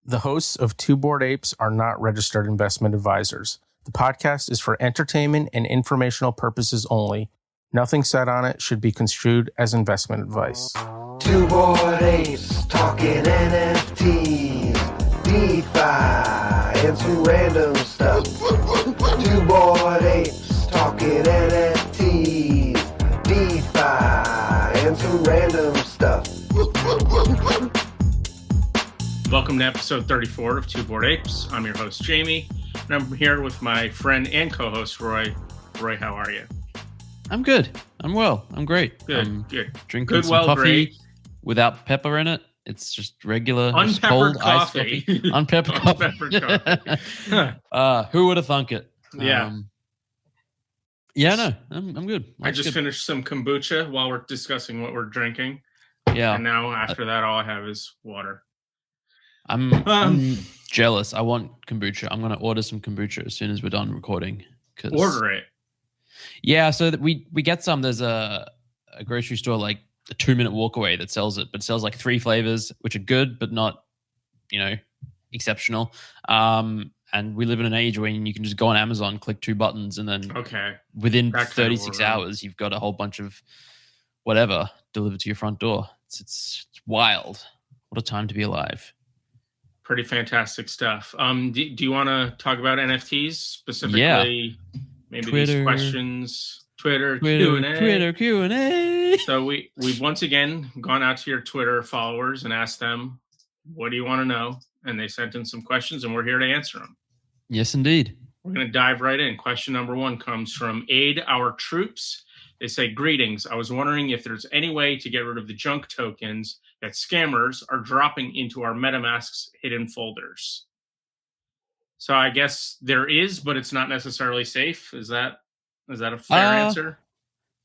The hosts of Two Bored Apes are not registered investment advisors. The podcast is for entertainment and informational purposes only. Nothing said on it should be construed as investment advice. Two bored apes talking NFTs, DeFi, and some random stuff. Two bored apes talking NFTs, DeFi, and some random stuff. Welcome to episode 34 of Two Bored Apes. I'm your host, Jamie, and I'm here with my friend and co-host, Roy. Roy, how are you? I'm good. I'm well. I'm great. Good, good. Drinking Good, some well, coffee great. without pepper in it. It's just regular Unpeppered cold coffee. iced coffee. Unpeppered coffee. Unpeppered coffee. Who would have thunk it? Yeah. I'm good. I just good. finished some kombucha while we're discussing what we're drinking. Yeah. And now after that, all I have is water. I'm jealous. I want kombucha. I'm going to order some kombucha as soon as we're done recording. Order it. Yeah, so that we get some. There's a grocery store like a 2-minute walk away that sells it, but it sells like 3 flavors, which are good, but not, exceptional. And we live in an age when you can just go on Amazon, click 2 buttons, and then within 36 hours, you've got a whole bunch of whatever delivered to your front door. It's wild. What a time to be alive. Pretty fantastic stuff. Do you want to talk about NFTs specifically? Yeah. Maybe Twitter, these questions, Twitter Q&A. So we've once again gone out to your Twitter followers and asked them, what do you want to know? And they sent in some questions and we're here to answer them. Yes, indeed. We're going to dive right in. Question number 1 comes from Aid Our Troops. They say, greetings. I was wondering if there's any way to get rid of the junk tokens that scammers are dropping into our MetaMask's hidden folders. So I guess there is, but it's not necessarily safe. Is that a fair answer?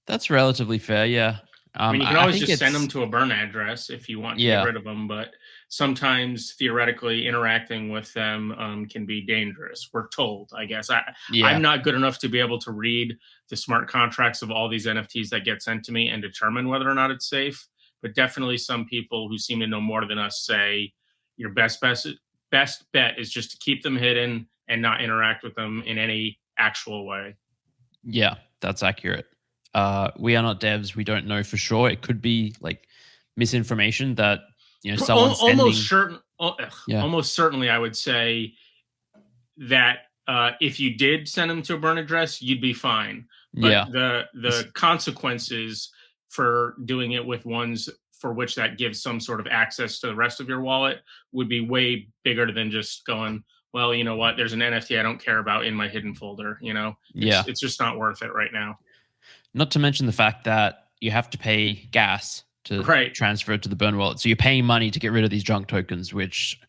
That's relatively fair, yeah. I mean, you can always just send them to a burn address if you want to get rid of them, but sometimes theoretically interacting with them can be dangerous. We're told, I guess. I'm not good enough to be able to read the smart contracts of all these NFTs that get sent to me and determine whether or not it's safe. But definitely some people who seem to know more than us say your best bet is just to keep them hidden and not interact with them in any actual way. Yeah, that's accurate. We are not devs. We don't know for sure. It could be like misinformation that someone's almost certainly I would say that if you did send them to a burn address, you'd be fine. But the consequences for doing it with ones for which that gives some sort of access to the rest of your wallet would be way bigger than just going, well, you know what, there's an NFT I don't care about in my hidden folder. It's just not worth it right now. Not to mention the fact that you have to pay gas to transfer it to the burn wallet. So you're paying money to get rid of these junk tokens, which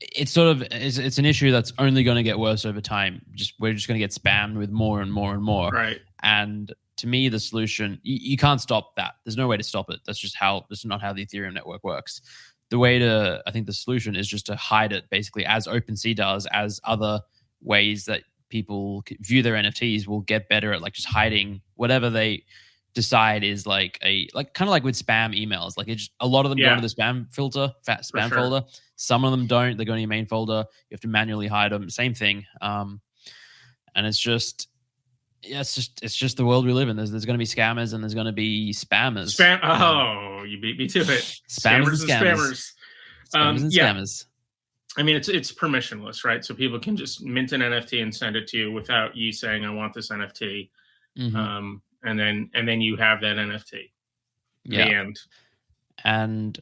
it's an issue that's only going to get worse over time. We're just going to get spammed with more and more and more. Right. And to me, the solution, you can't stop that. There's no way to stop it. This is not how the Ethereum network works. I think the solution is just to hide it basically as OpenSea does, as other ways that people view their NFTs will get better at like just hiding whatever they decide is like kind of like with spam emails. Like a lot of them go into the spam filter, folder. Some of them don't. They go into your main folder. You have to manually hide them. Same thing. And it's just the world we live in. There's going to be scammers and there's going to be spammers. You beat me to it. Spammers and scammers. Scammers. I mean, it's permissionless, right? So people can just mint an NFT and send it to you without you saying, "I want this NFT," and then you have that NFT. Yeah. And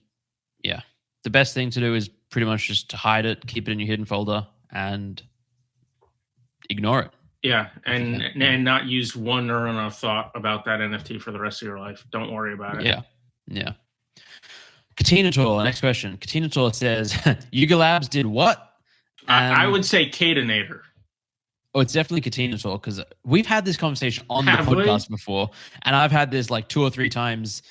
the best thing to do is pretty much just to hide it, keep it in your hidden folder, and ignore it. Yeah, and not use one neuron of thought about that NFT for the rest of your life. Don't worry about it. Yeah. Katina Tor, next question. Katina Tor says, Yuga Labs did what? I would say Cadenator. Oh, it's definitely Katina Tor because we've had this conversation on the podcast before, and I've had this like 2 or 3 times,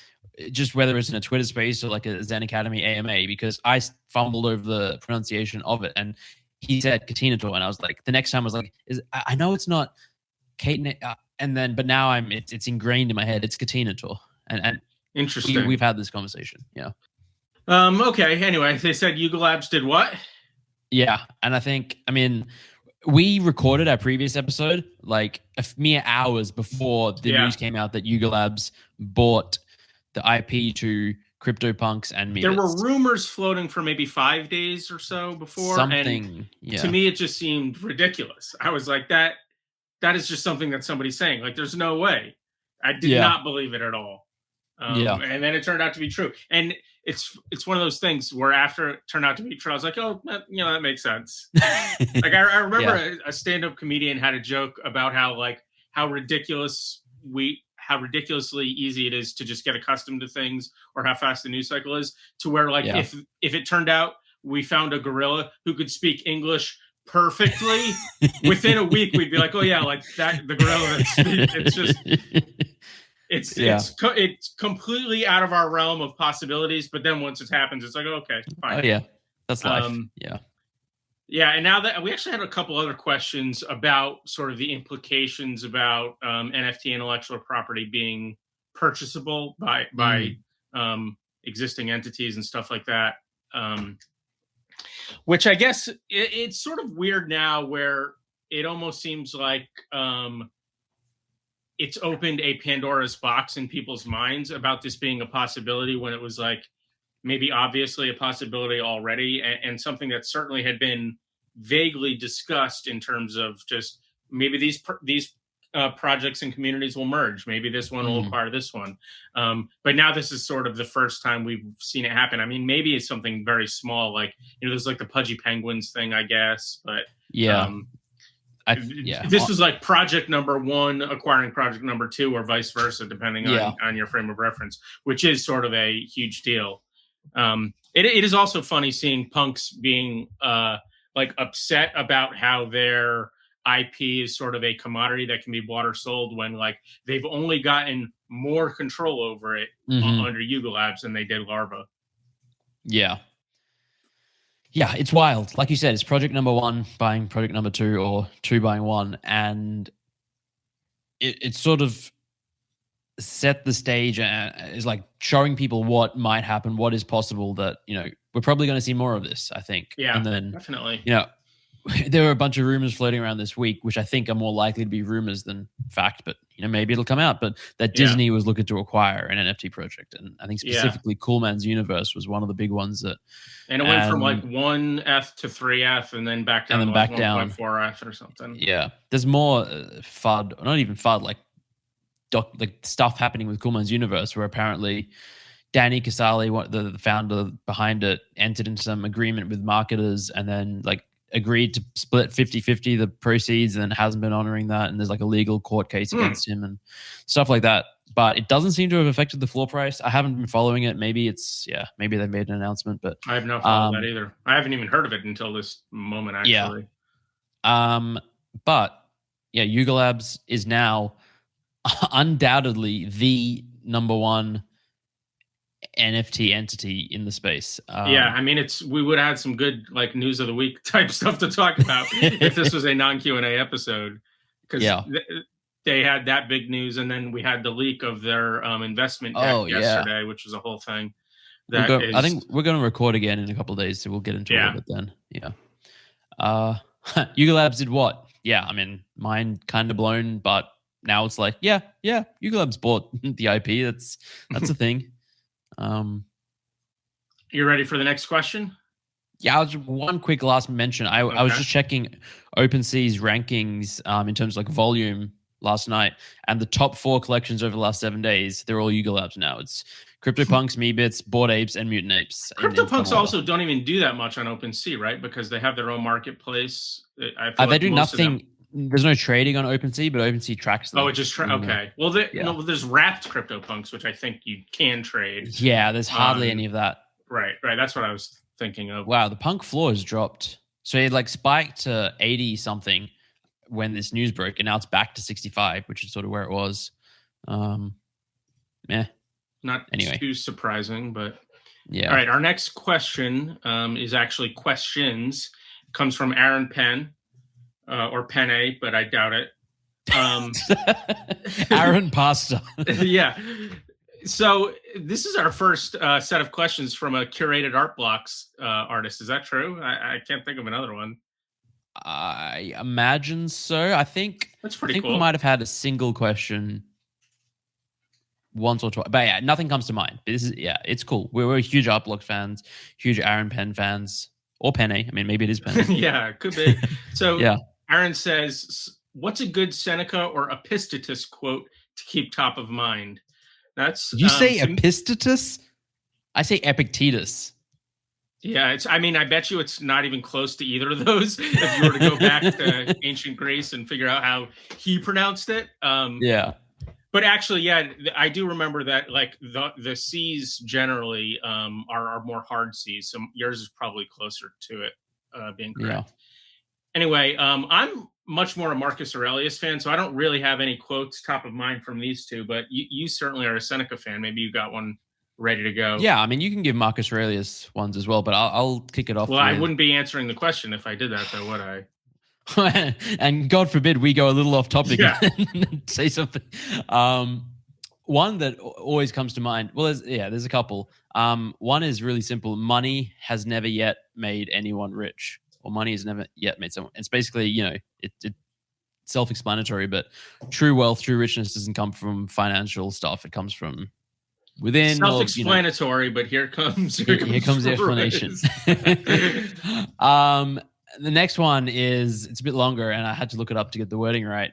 just whether it's in a Twitter space or like a Zen Academy AMA, because I fumbled over the pronunciation of it, and he said Katina Tor, and I was like, the next time I was like, I know it's not Kate, but now it's ingrained in my head. It's Katina Tor, and interesting. We've had this conversation. Yeah. Okay. Anyway, they said Yuga Labs did what? Yeah, and I mean, we recorded our previous episode like mere hours before the news came out that Yuga Labs bought the IP to CryptoPunks and Meebits. There were rumors floating for maybe 5 days or so before. Something, and to me, it just seemed ridiculous. I was like, that is just something that somebody's saying. Like, there's no way. I did not believe it at all. And then it turned out to be true. And it's one of those things where after it turned out to be true, I was like, oh, that makes sense. Like I remember a stand-up comedian had a joke about how ridiculously easy it is to just get accustomed to things, or how fast the news cycle is, to where if it turned out we found a gorilla who could speak English perfectly, within a week we'd be like, oh yeah, like that, the gorilla that speaks. It's just it's completely out of our realm of possibilities. But then once it happens, it's like, okay, fine. Oh yeah, that's life. Yeah, and now that we actually had a couple other questions about sort of the implications about NFT intellectual property being purchasable by existing entities and stuff like that. Which I guess it's sort of weird now, where it almost seems like it's opened a Pandora's box in people's minds about this being a possibility, when it was like maybe obviously a possibility already, and something that certainly had been vaguely discussed in terms of just maybe these projects and communities will merge. Maybe this one will acquire this one. But now this is sort of the first time we've seen it happen. I mean, maybe it's something very small, like, there's like the Pudgy Penguins thing, I guess. But this was like project number one acquiring project number two, or vice versa, depending on your frame of reference, which is sort of a huge deal. It is also funny seeing punks being upset about how their IP is sort of a commodity that can be bought or sold, when they've only gotten more control over it under Yuga Labs than they did Larva. Yeah, it's wild. Like you said, it's project number one buying project number two, or two buying one, and it sort of set the stage and is like showing people what might happen, what is possible. That we're probably going to see more of this, I think. Yeah, and then definitely. There were a bunch of rumors floating around this week, which I think are more likely to be rumors than fact, but maybe it'll come out. But that Disney was looking to acquire an NFT project, and I think specifically Cool Man's Universe was one of the big ones that. And it went from 1F to 3F, and then back down, and then back down 1.4F or something. Yeah, there's more FUD, not even FUD, like stuff happening with Cool Man's Universe, where apparently Danny Casale, the founder behind it, entered into some agreement with marketers, and then agreed to split 50-50 the proceeds, and then hasn't been honoring that, and there's a legal court case against him and stuff like that. But it doesn't seem to have affected the floor price. I haven't been following it. Maybe maybe they made an announcement, but I have not followed that either. I haven't even heard of it until this moment, actually. But Yuga Labs is now undoubtedly the number one NFT entity in the space. I mean, we would have had some good news of the week type stuff to talk about if this was a non-Q&A episode, because they had that big news, and then we had the leak of their investment deck yesterday, which was a whole thing. I think we're going to record again in a couple of days, so we'll get into it then. Yuga Labs did what? I mean, mind kind of blown, but now it's like, Yuga Labs bought the IP. That's a thing. You ready for the next question? One quick last mention. I was just checking OpenSea's rankings in terms of volume last night, and the top 4 collections over the last 7 days, they're all Yuga Labs now. It's CryptoPunks, Meebits, Bored Apes, and Mutant Apes. CryptoPunks also don't even do that much on OpenSea, right? Because they have their own marketplace. They do nothing. There's no trading on OpenSea, but OpenSea tracks them. Oh, it just okay. Well, there's wrapped CryptoPunks, which I think you can trade. Yeah, there's hardly any of that. Right. That's what I was thinking of. Wow, the punk floor has dropped. So it spiked to 80 something when this news broke, and now it's back to 65, which is sort of where it was. Not too surprising, but yeah. All right, our next question is actually questions. Comes from Aaron Penn. Or Penne, but I doubt it. Aaron Pasta. So this is our first set of questions from a curated art blocks artist. Is that true? I can't think of another one. I imagine so. I think that's pretty cool. We might have had a single question once or twice, but yeah, nothing comes to mind. But this is it's cool. We're huge art block fans, huge Aaron Penn fans, or Penny. I mean, maybe it is Penny. Yeah, it could be. So Aaron says, "What's a good Seneca or Epictetus quote to keep top of mind?" That's you say Epictetus? I say Epictetus. Yeah, I mean, I bet you it's not even close to either of those. If you were to go back to ancient Greece and figure out how he pronounced it. But actually, I do remember that. Like the C's generally are more hard C's. So yours is probably closer to it being correct. Anyway, I'm much more a Marcus Aurelius fan, so I don't really have any quotes top of mind from these two. But you certainly are a Seneca fan. Maybe you got one ready to go. Yeah, I mean, you can give Marcus Aurelius ones as well, but I'll kick it off. Well, I wouldn't be answering the question if I did that, though, would I? And God forbid we go a little off topic and say something. One that always comes to mind. Well, there's a couple. One is really simple. Money has never yet made anyone rich, or money has never yet made someone. It's basically, it's self-explanatory, but true wealth, true richness doesn't come from financial stuff. It comes from within. Self-explanatory, but here comes the explanation. The next one it's a bit longer, and I had to look it up to get the wording right.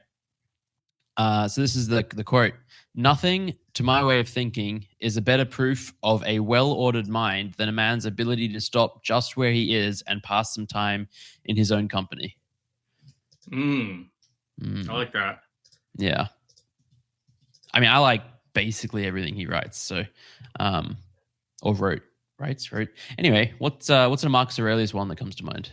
So this is the quote: "Nothing, to my way of thinking, is a better proof of a well-ordered mind than a man's ability to stop just where he is and pass some time in his own company." I like that. Yeah. I mean, I like basically everything he writes. So, or wrote. Anyway, what's a Marcus Aurelius one that comes to mind?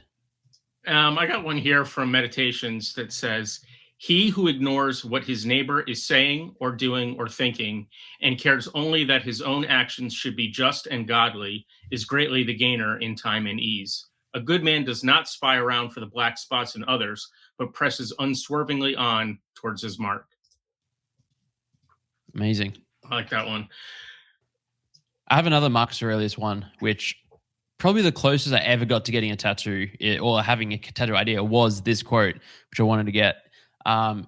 I got one here from Meditations that says, "He who ignores what his neighbor is saying or doing or thinking and cares only that his own actions should be just and godly is greatly the gainer in time and ease. A good man does not spy around for the black spots in others, but presses unswervingly on towards his mark." Amazing. I like that one. I have another Marcus Aurelius one, which probably the closest I ever got to getting a tattoo or having a tattoo idea was this quote, which I wanted to get.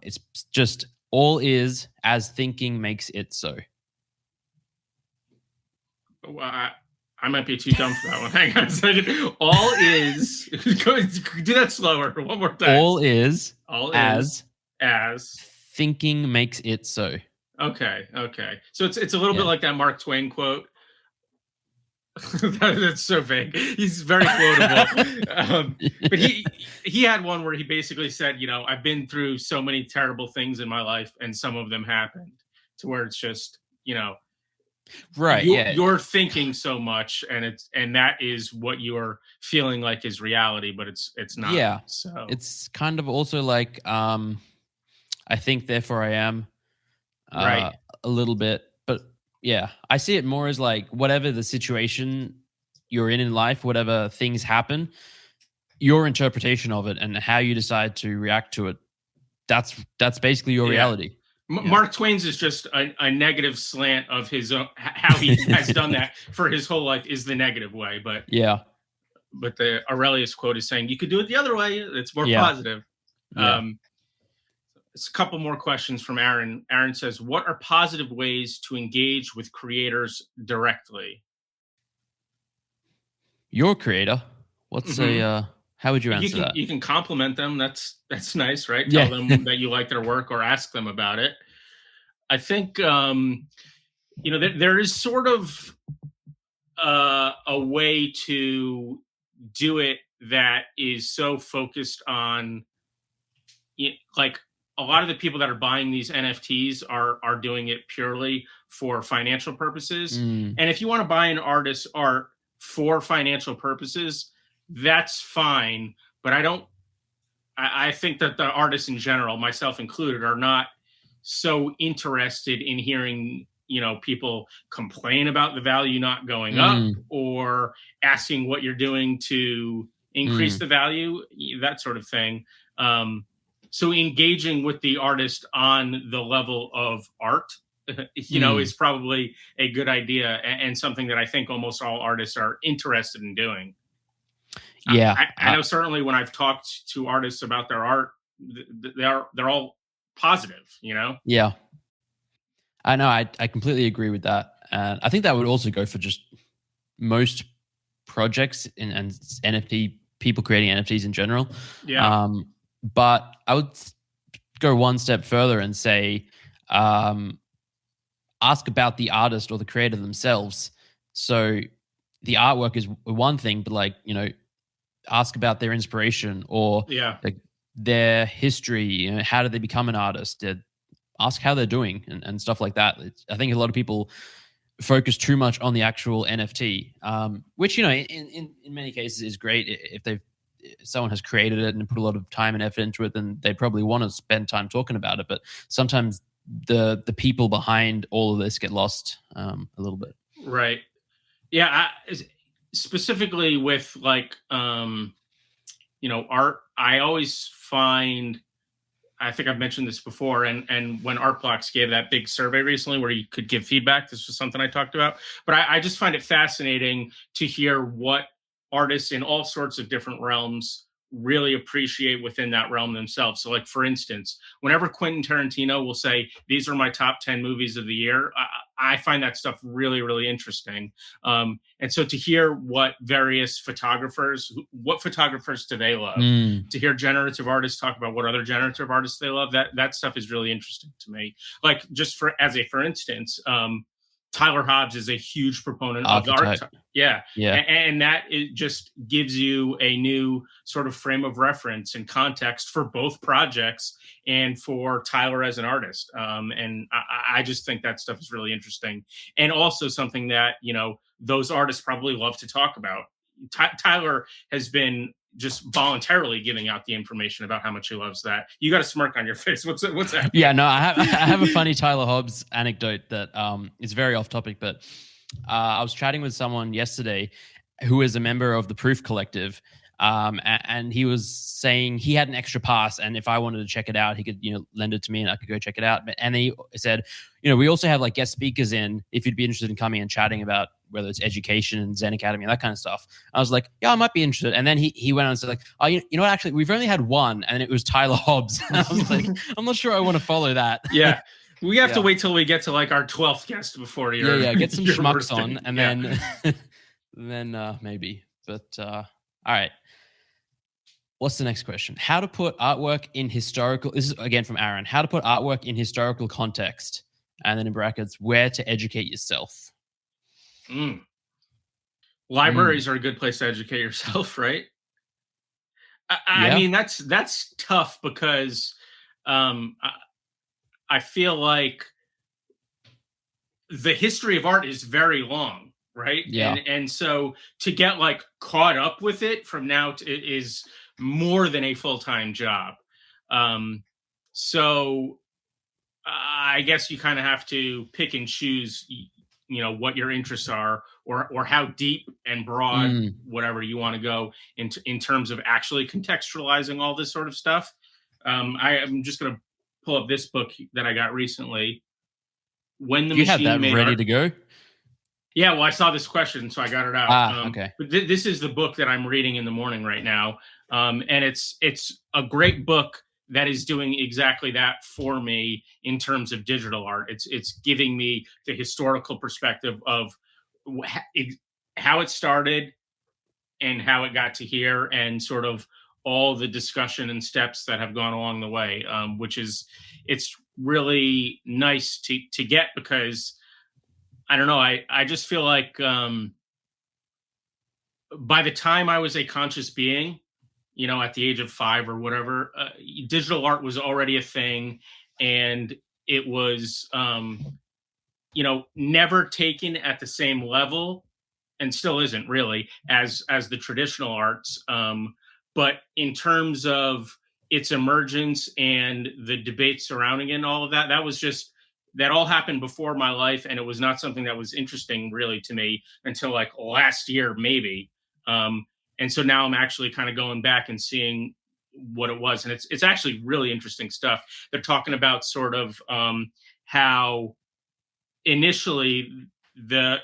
It's just, "All is as thinking makes it so." Well, I might be too dumb for that one. Hang on a second. All is... do that slower. One more time. All is as thinking makes it so. Okay. So it's a little bit like that Mark Twain quote. That's so vague. He's very quotable. But he had one where he basically said, "I've been through so many terrible things in my life, and some of them happened," to where it's just, right. You're thinking so much, and that is what you're feeling like is reality, but it's not. Yeah. So it's kind of also like, I think therefore I am. Right. A little bit, but yeah, I see it more as like whatever the situation you're in life, whatever things happen, your interpretation of it and how you decide to react to it, that's basically your reality. Mark Twain's is just a negative slant of his own, how he has done that for his whole life is the negative way. But the Aurelius quote is saying you could do it the other way. It's more positive. It's a couple more questions from Aaron. Aaron says, "What are positive ways to engage with creators directly?" Your creator. What's how would you answer that? You can compliment them. That's nice, right? Tell them that you like their work or ask them about it. I think, there is sort of a way to do it that is so focused on, like, a lot of the people that are buying these NFTs are doing it purely for financial purposes. And if you want to buy an artist's art for financial purposes, that's fine. But I think that the artists in general, myself included, are not so interested in hearing, people complain about the value not going up or asking what you're doing to increase the value, that sort of thing. So engaging with the artist on the level of art is probably a good idea and something that I think almost all artists are interested in doing. Yeah, I know certainly when I've talked to artists about their art, they're all positive, Yeah, I know. I completely agree with that, and I think that would also go for just most projects and NFT people creating NFTs in general. Yeah. But I would go one step further and say, ask about the artist or the creator themselves. So the artwork is one thing, but like, ask about their inspiration or like their history. How did they become an artist? Ask how they're doing and stuff like that. I think a lot of people focus too much on the actual NFT, which, in many cases is great. If someone has created it and put a lot of time and effort into it, then they probably want to spend time talking about it. But sometimes the people behind all of this get lost a little bit. Right. Yeah. Specifically with like, art, I always find, I think I've mentioned this before, and when Art Blocks gave that big survey recently where you could give feedback, this was something I talked about. But I just find it fascinating to hear what artists in all sorts of different realms really appreciate within that realm themselves. So like, for instance, whenever Quentin Tarantino will say, these are my top 10 movies of the year, I find that stuff really, really interesting. And so to hear what photographers do they love, to hear generative artists talk about what other generative artists they love, that stuff is really interesting to me. Like, just for instance, Tyler Hobbs is a huge proponent of the art. Yeah. And that it just gives you a new sort of frame of reference and context for both projects and for Tyler as an artist. And I just think that stuff is really interesting. And also something that, those artists probably love to talk about. Tyler has been just voluntarily giving out the information about how much he loves that. You got a smirk on your face. What's that? Yeah, no, I have a funny Tyler Hobbs anecdote that is very off topic, but I was chatting with someone yesterday who is a member of the Proof Collective, and he was saying he had an extra pass, and if I wanted to check it out, he could lend it to me and I could go check it out. And he said, we also have like guest speakers in if you'd be interested in coming and chatting about whether it's education and Zen Academy and that kind of stuff. I was like, yeah, I might be interested. And then he went on and said like, oh, you know what, actually, we've only had one, and it was Tyler Hobbs. And I was like, I'm not sure I want to follow that. Yeah. We have to wait till we get to like our 12th guest before you're get some schmucks on, and then maybe. But all right. What's the next question? How to put artwork in historical... This is again from Aaron. How to put artwork in historical context. And then in brackets, where to educate yourself. Libraries are a good place to educate yourself, right? I mean, that's tough because I feel like the history of art is very long, right? Yeah. And so to get like caught up with it from now to it is more than a full-time job. So I guess you kind of have to pick and choose, what your interests are or how deep and broad, whatever you want to go in terms of actually contextualizing all this sort of stuff. I am just going to pull up this book that I got recently. When the Machine had that Made ready Art. to go? Yeah, well, I saw this question, so I got it out. Okay. But this is the book that I'm reading in the morning right now. And it's a great book that is doing exactly that for me in terms of digital art. It's giving me the historical perspective of how it started and how it got to here, and sort of all the discussion and steps that have gone along the way, which is, it's really nice to get, because I don't know, I just feel like by the time I was a conscious being, at the age of 5 or whatever, digital art was already a thing, and it was, never taken at the same level, and still isn't really, as the traditional arts. But in terms of its emergence and the debate surrounding it and all of that, that all happened before my life, and it was not something that was interesting really to me until like last year, maybe. And so now I'm actually kind of going back and seeing what it was. And it's actually really interesting stuff. They're talking about sort of how initially the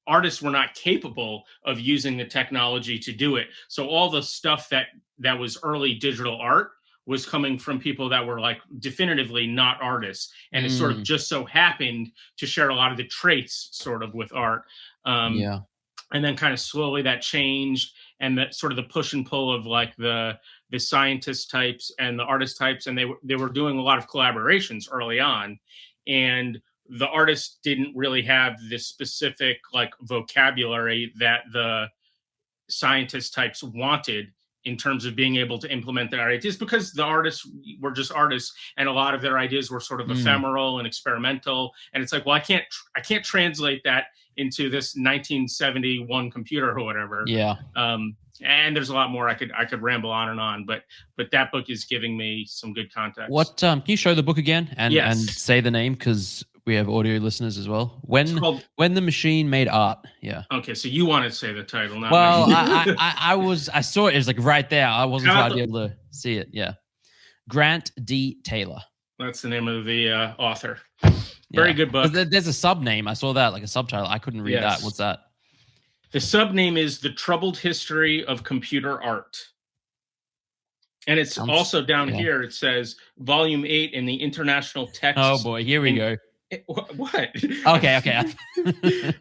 artists were not capable of using the technology to do it. So all the stuff that was early digital art was coming from people that were like definitively not artists. And it sort of just so happened to share a lot of the traits sort of with art. And then kind of slowly that changed, and that sort of the push and pull of like the scientist types and the artist types. And they were doing a lot of collaborations early on. And the artists didn't really have this specific like vocabulary that the scientist types wanted in terms of being able to implement their ideas, because the artists were just artists, and a lot of their ideas were sort of ephemeral and experimental. And it's like, well, I can't translate that into this 1971 computer or whatever. And there's a lot more I could ramble on and on, but that book is giving me some good context. What can you show the book again and say the name, because we have audio listeners as well. When the Machine Made Art. Yeah. Okay, so you want to say the title, not well, me. I saw it. It was like right there. I wasn't trying to be able to see it. Yeah. Grant D. Taylor. That's the name of the author. Very good book. There's a sub name. I saw that, like a subtitle. I couldn't read that. What's that? The sub name is The Troubled History of Computer Art. And it's also down here. It says Volume 8 in the International Text. Oh boy, here we go. What? Okay.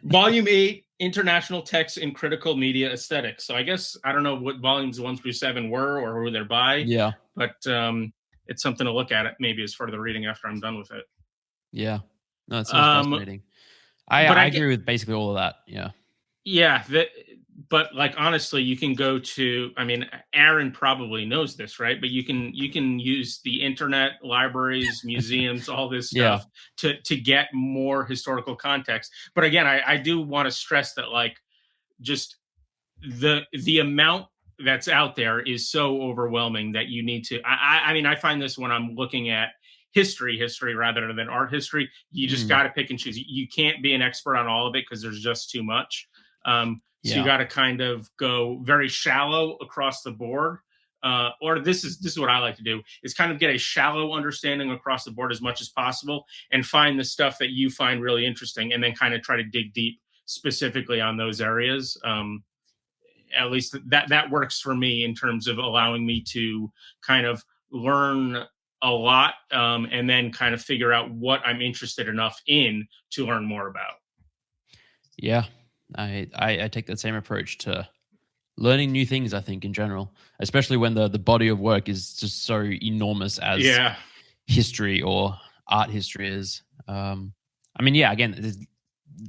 Volume 8, International Text in Critical Media Aesthetics. So I guess, I don't know what volumes 1 through 7 were or who they're by. Yeah. But it's something to look at maybe as further reading after I'm done with it. Yeah. No, it sounds fascinating. I agree with basically all of that. Yeah. Yeah. But like, honestly, you can go to, I mean, Aaron probably knows this, right? But you can use the internet, libraries, museums, all this stuff to get more historical context. But again, I do want to stress that, like, just the amount that's out there is so overwhelming that you need to, I mean, I find this when I'm looking at history rather than art history. You just got to pick and choose. You can't be an expert on all of it because there's just too much. So you got to kind of go very shallow across the board. Or this is what I like to do, is kind of get a shallow understanding across the board as much as possible and find the stuff that you find really interesting, and then kind of try to dig deep specifically on those areas. At least that works for me in terms of allowing me to kind of learn a lot, and then kind of figure out what I'm interested enough in to learn more about. Yeah. I take that same approach to learning new things, I think, in general, especially when the body of work is just so enormous as history or art history is. I mean, again,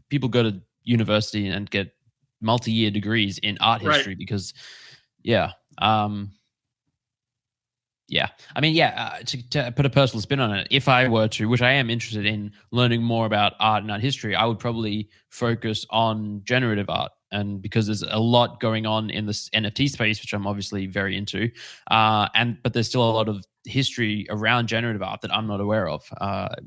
people go to university and get multi-year degrees in art history because, I mean, to put a personal spin on it, if I were to, which I am interested in learning more about art and art history, I would probably focus on generative art. And because there's a lot going on in this NFT space, which I'm obviously very into, but there's still a lot of history around generative art that I'm not aware of,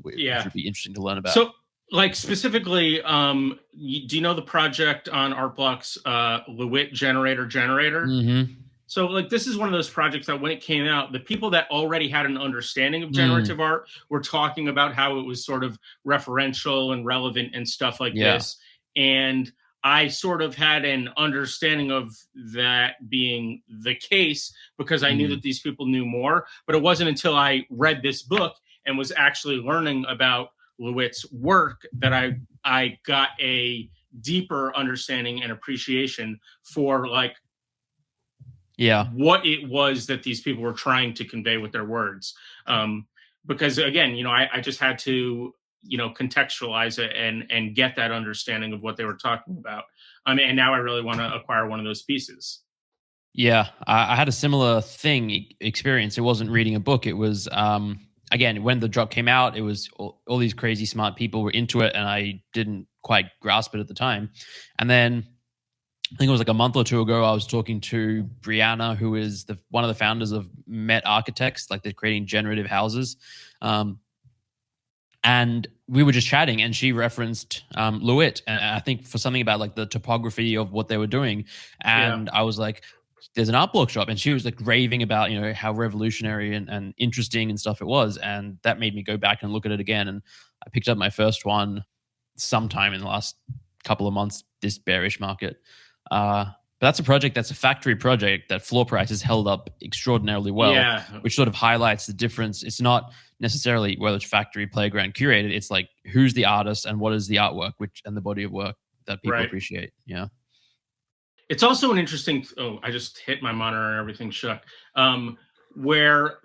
which would be interesting to learn about. So, like, specifically, do you know the project on Artblock's Lewitt Generator? Mm-hmm. So, like, this is one of those projects that when it came out, the people that already had an understanding of generative art were talking about how it was sort of referential and relevant and stuff like this. And I sort of had an understanding of that being the case because I knew that these people knew more. But it wasn't until I read this book and was actually learning about Lewitt's work that I got a deeper understanding and appreciation for, like, what it was that these people were trying to convey with their words. Because again, I just had to, contextualize it and get that understanding of what they were talking about. And now I really want to acquire one of those pieces. Yeah, I had a similar experience. It wasn't reading a book. It was, again, when the drop came out, it was all these crazy smart people were into it, and I didn't quite grasp it at the time. And then I think it was like a month or two ago, I was talking to Brianna, who is one of the founders of Met Architects, like they're creating generative houses. And we were just chatting, and she referenced Lewitt, and I think for something about like the topography of what they were doing. And I was like, there's an art block shop, and she was like raving about, how revolutionary and interesting and stuff it was. And that made me go back and look at it again. And I picked up my first one sometime in the last couple of months, this bearish market. But that's a project that's a factory project that floor price has held up extraordinarily well, which sort of highlights the difference. It's not necessarily whether it's factory, playground, curated. It's like who's the artist and what is the artwork, and the body of work that people appreciate. Yeah. It's also an interesting. Oh, I just hit my monitor and everything shook. Where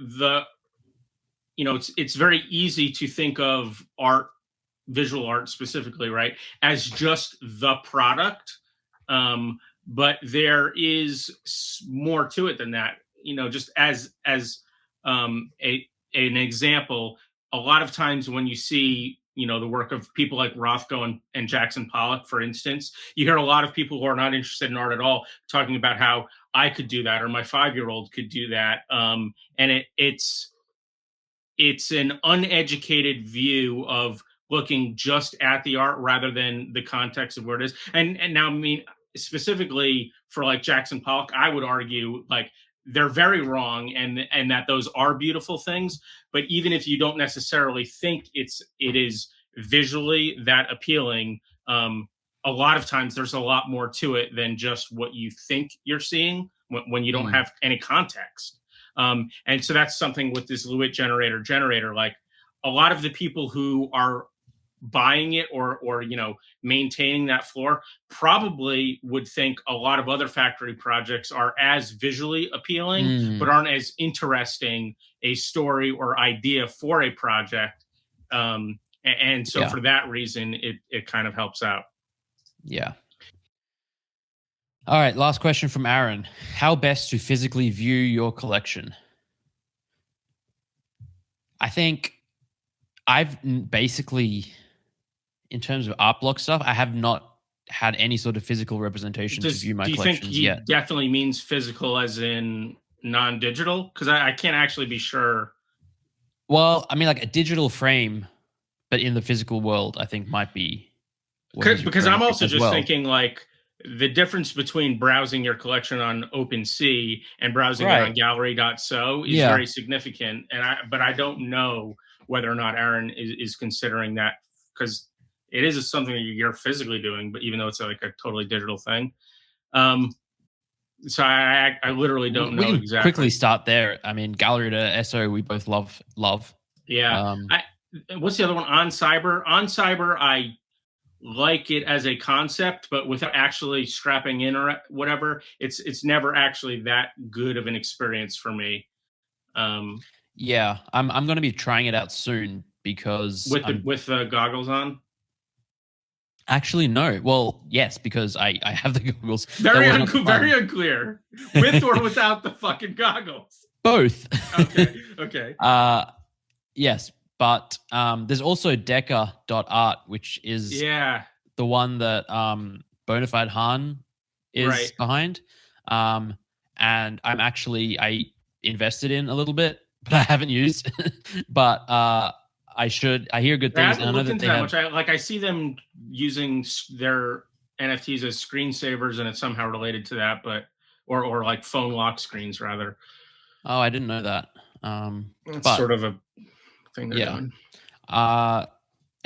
it's very easy to think of art, visual art specifically, right, as just the product. But there is more to it than that. Just as an example, a lot of times when you see the work of people like Rothko and Jackson Pollock, for instance, you hear a lot of people who are not interested in art at all talking about how I could do that or my 5-year-old could do that. And it's an uneducated view of looking just at the art rather than the context of where it is. And now, I mean, specifically for like Jackson Pollock, I would argue like they're very wrong and that those are beautiful things. But even if you don't necessarily think it is visually that appealing, a lot of times there's a lot more to it than just what you think you're seeing when you don't have any context. And so that's something with this Lewitt generator, like a lot of the people who are buying it or maintaining that floor probably would think a lot of other factory projects are as visually appealing, but aren't as interesting a story or idea for a project. And so for that reason, it kind of helps out. Yeah. All right. Last question from Aaron. How best to physically view your collection? I think I've basically, in terms of art block stuff, I have not had any sort of physical representation to view my collections yet. Do you think he definitely means physical as in non-digital? Because I can't actually be sure. Well, I mean, like a digital frame, but in the physical world, I think might be. Because I'm also just thinking like the difference between browsing your collection on OpenSea and browsing it on gallery.so is very significant. But I don't know whether or not Aaron is considering that, because it is something that you're physically doing, but even though it's like a totally digital thing. So I literally don't know exactly. Quickly start there. I mean, gallery.so we both love. Yeah. What's the other one? On Cyber, I like it as a concept, but without actually strapping in or whatever, it's never actually that good of an experience for me. Yeah, I'm going to be trying it out soon because with the goggles on. Actually, no. Well, yes, because I have the goggles. Very unclear. With or without the fucking goggles. Both. Okay. Yes. But there's also Deca.art, which is the one that Bonafide Han is behind. And I invested in a a little bit, but I haven't used. But I should. I hear good things. I haven't looked into that much. I see them using their NFTs as screensavers, and it's somehow related to that, but or like phone lock screens rather. Oh, I didn't know that. It's sort of a thing they're doing. I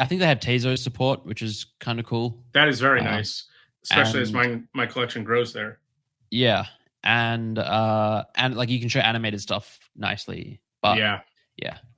think they have Tezos support, which is kind of cool. That is very nice, especially as my collection grows there. Yeah, and like you can show animated stuff nicely. But yeah,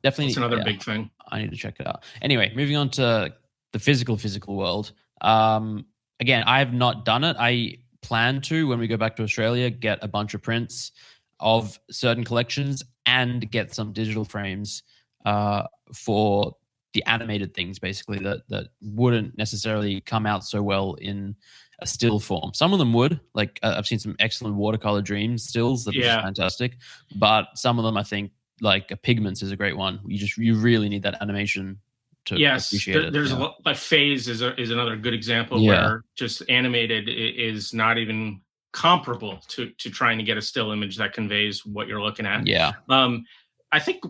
definitely. It's another big thing. I need to check it out. Anyway, moving on to the physical world. Again, I have not done it. I plan to, when we go back to Australia, get a bunch of prints of certain collections and get some digital frames for the animated things, basically, that wouldn't necessarily come out so well in a still form. Some of them would. Like I've seen some excellent watercolor dreams stills that are fantastic, but some of them, I think, like Pigments is a great one. You really need that animation to appreciate it. There's a lot. Like Phase is another good example where just animated is not even comparable to trying to get a still image that conveys what you're looking at. Yeah. I think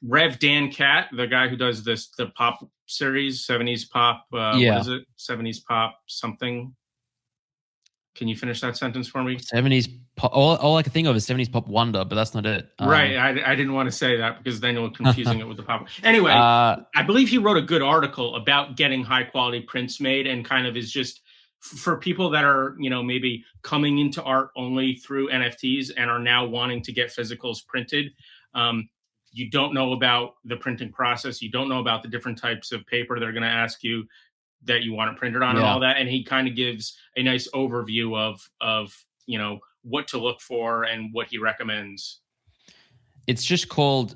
Rev Dan Cat, the guy who does the pop series, 70s pop, what is it? 70s pop something. Can you finish that sentence for me? 70s pop. All I can think of is 70s pop wonder, but that's not it. Right. I didn't want to say that because then you're confusing it with the pop. Anyway, I believe he wrote a good article about getting high quality prints made, and kind of is just for people that are, maybe coming into art only through NFTs and are now wanting to get physicals printed. You don't know about the printing process. You don't know about the different types of paper they're going to ask you that you want it printed on and all that. And he kind of gives a nice overview of what to look for and what he recommends. It's just called,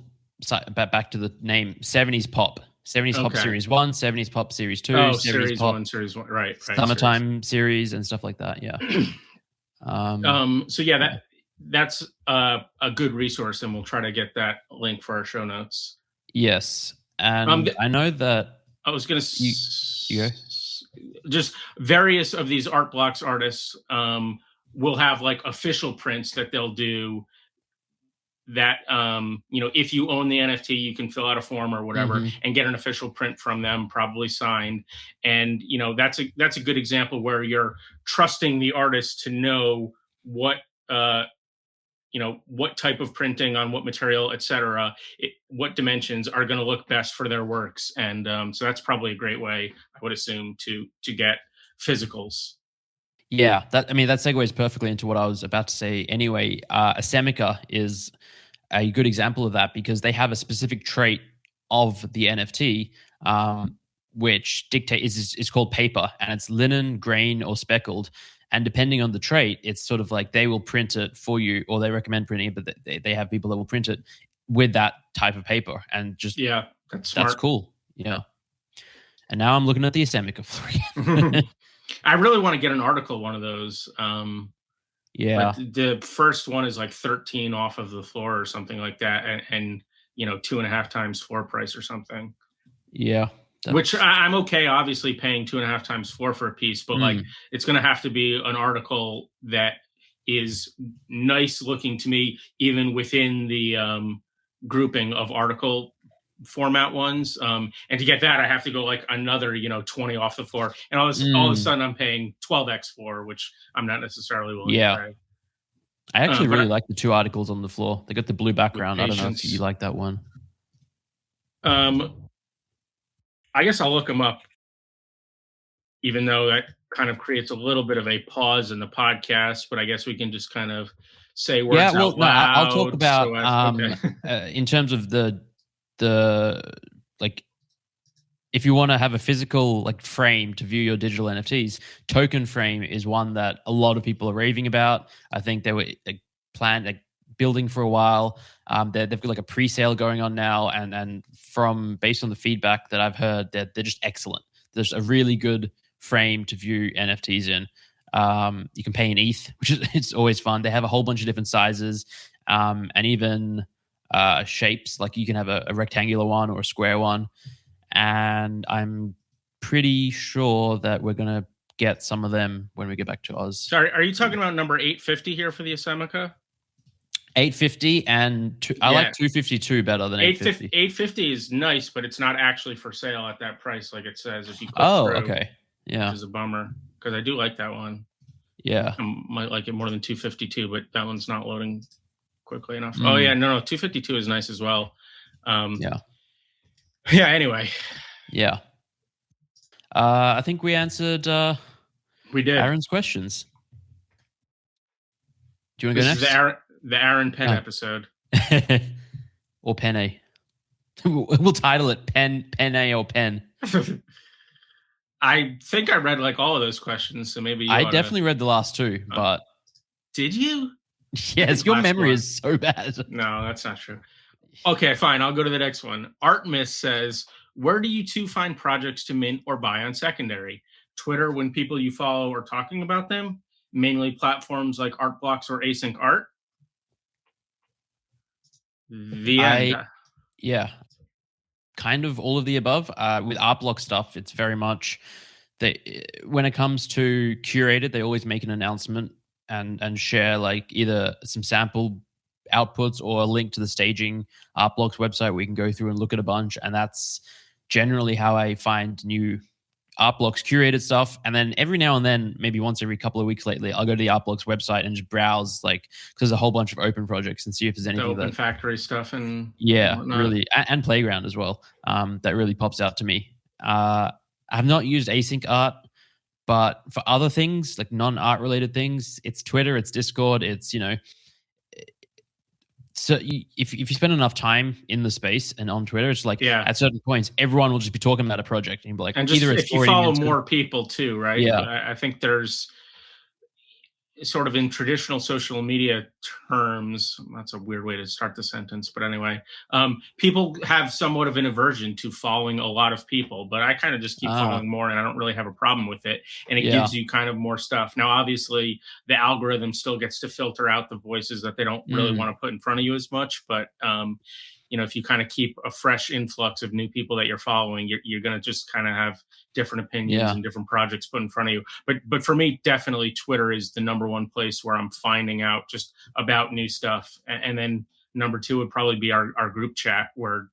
back to the name, 70s Pop. 70s Pop Series 1, 70s Pop Series 2, 70s Series Pop 1, Series 1, right. Summertime series and stuff like that, yeah. So yeah, that's a good resource, and we'll try to get that link for our show notes. Yes, and I know that... I was going to... You go. Just various of these art blocks artists will have like official prints that they'll do that, if you own the NFT, you can fill out a form or whatever and get an official print from them, probably signed. And, that's a good example where you're trusting the artist to know what type of printing on what material, et cetera, what dimensions are going to look best for their works. And so that's probably a great way, I would assume, to get physicals. Yeah, that segues perfectly into what I was about to say anyway. Asemica is a good example of that because they have a specific trait of the NFT, which is called paper, and it's linen, grain, or speckled. And depending on the trait, it's sort of like they will print it for you, or they recommend printing it, but they have people that will print it with that type of paper. And just that's cool. Yeah. And now I'm looking at the Asemica for you. I really want to get an article, one of those. Yeah. The first one is like 13 off of the floor or something like that. And 2.5 times floor price or something. Yeah. Which I'm okay, obviously, paying 2.5 times floor for a piece, but like it's going to have to be an article that is nice looking to me, even within the grouping of article format ones. And to get that, I have to go like another 20 off the floor, and all of a sudden I'm paying 12x for, which I'm not necessarily willing to pay. I actually really like the 2 articles on the floor. They got the blue background. I don't know if you like that one. I guess I'll look them up, even though that kind of creates a little bit of a pause in the podcast, but I guess we can just kind of say words out loud. I'll talk about, in terms of the like, if you want to have a physical like frame to view your digital NFTs, Token Frame is one that a lot of people are raving about. I think they were building for a while. They've got like a pre-sale going on now, and based on the feedback that I've heard, they're just excellent. There's a really good frame to view NFTs in. You can pay in ETH, which it's always fun. They have a whole bunch of different sizes, and even shapes. Like you can have a rectangular one or a square one. And I'm pretty sure that we're gonna get some of them when we get back to Oz. Sorry, are you talking about number 850 here for the Asemica? 850 and I like 252 better than 850. 850 is nice, but it's not actually for sale at that price, like it says. If you okay, yeah, which is a bummer because I do like that one. Yeah, I might like it more than 252, but that one's not loading quickly enough. Oh yeah, no, 252 is nice as well. Yeah. Anyway. Yeah. I think we answered. We did Aaron's questions. Do you want to go next? This is the Aaron Penn episode. Or Penne. We'll title it Penne or Pen. I think I read like all of those questions, so maybe I definitely read the last 2, but did you? Yes, your memory is so bad. No, that's not true. Okay, fine. I'll go to the next one. Artmiss says, where do you 2 find projects to mint or buy on secondary? Twitter, when people you follow are talking about them? Mainly platforms like Artblocks or Async Art? Yeah. Kind of all of the above. With Artblock stuff, it's very much when it comes to curated, they always make an announcement and share like either some sample outputs or a link to the staging Artblock's website where you can go through and look at a bunch. And that's generally how I find new Art Block's curated stuff, and then every now and then, maybe once every couple of weeks lately, I'll go to the Art Block's website and just browse, like, because there's a whole bunch of open projects, and see if there's anything the open factory stuff and whatnot. really, and Playground as well, that really pops out to me. I have not used async art, but for other things, like non-art related things, it's Twitter, it's Discord, it's, so if you spend enough time in the space and on Twitter, it's like at certain points, everyone will just be talking about a project, and you'll be like, and just if you follow more people too, right? Yeah, I think there's sort of in traditional social media terms, that's a weird way to start the sentence, but anyway, people have somewhat of an aversion to following a lot of people, but I kind of just keep following more, and I don't really have a problem with it. And it gives you kind of more stuff. Now, obviously, the algorithm still gets to filter out the voices that they don't really want to put in front of you as much, but if you kind of keep a fresh influx of new people that you're following, you're going to just kind of have different opinions and different projects put in front of you. But for me, definitely Twitter is the number one place where I'm finding out just about new stuff. And then number two would probably be our group chat, where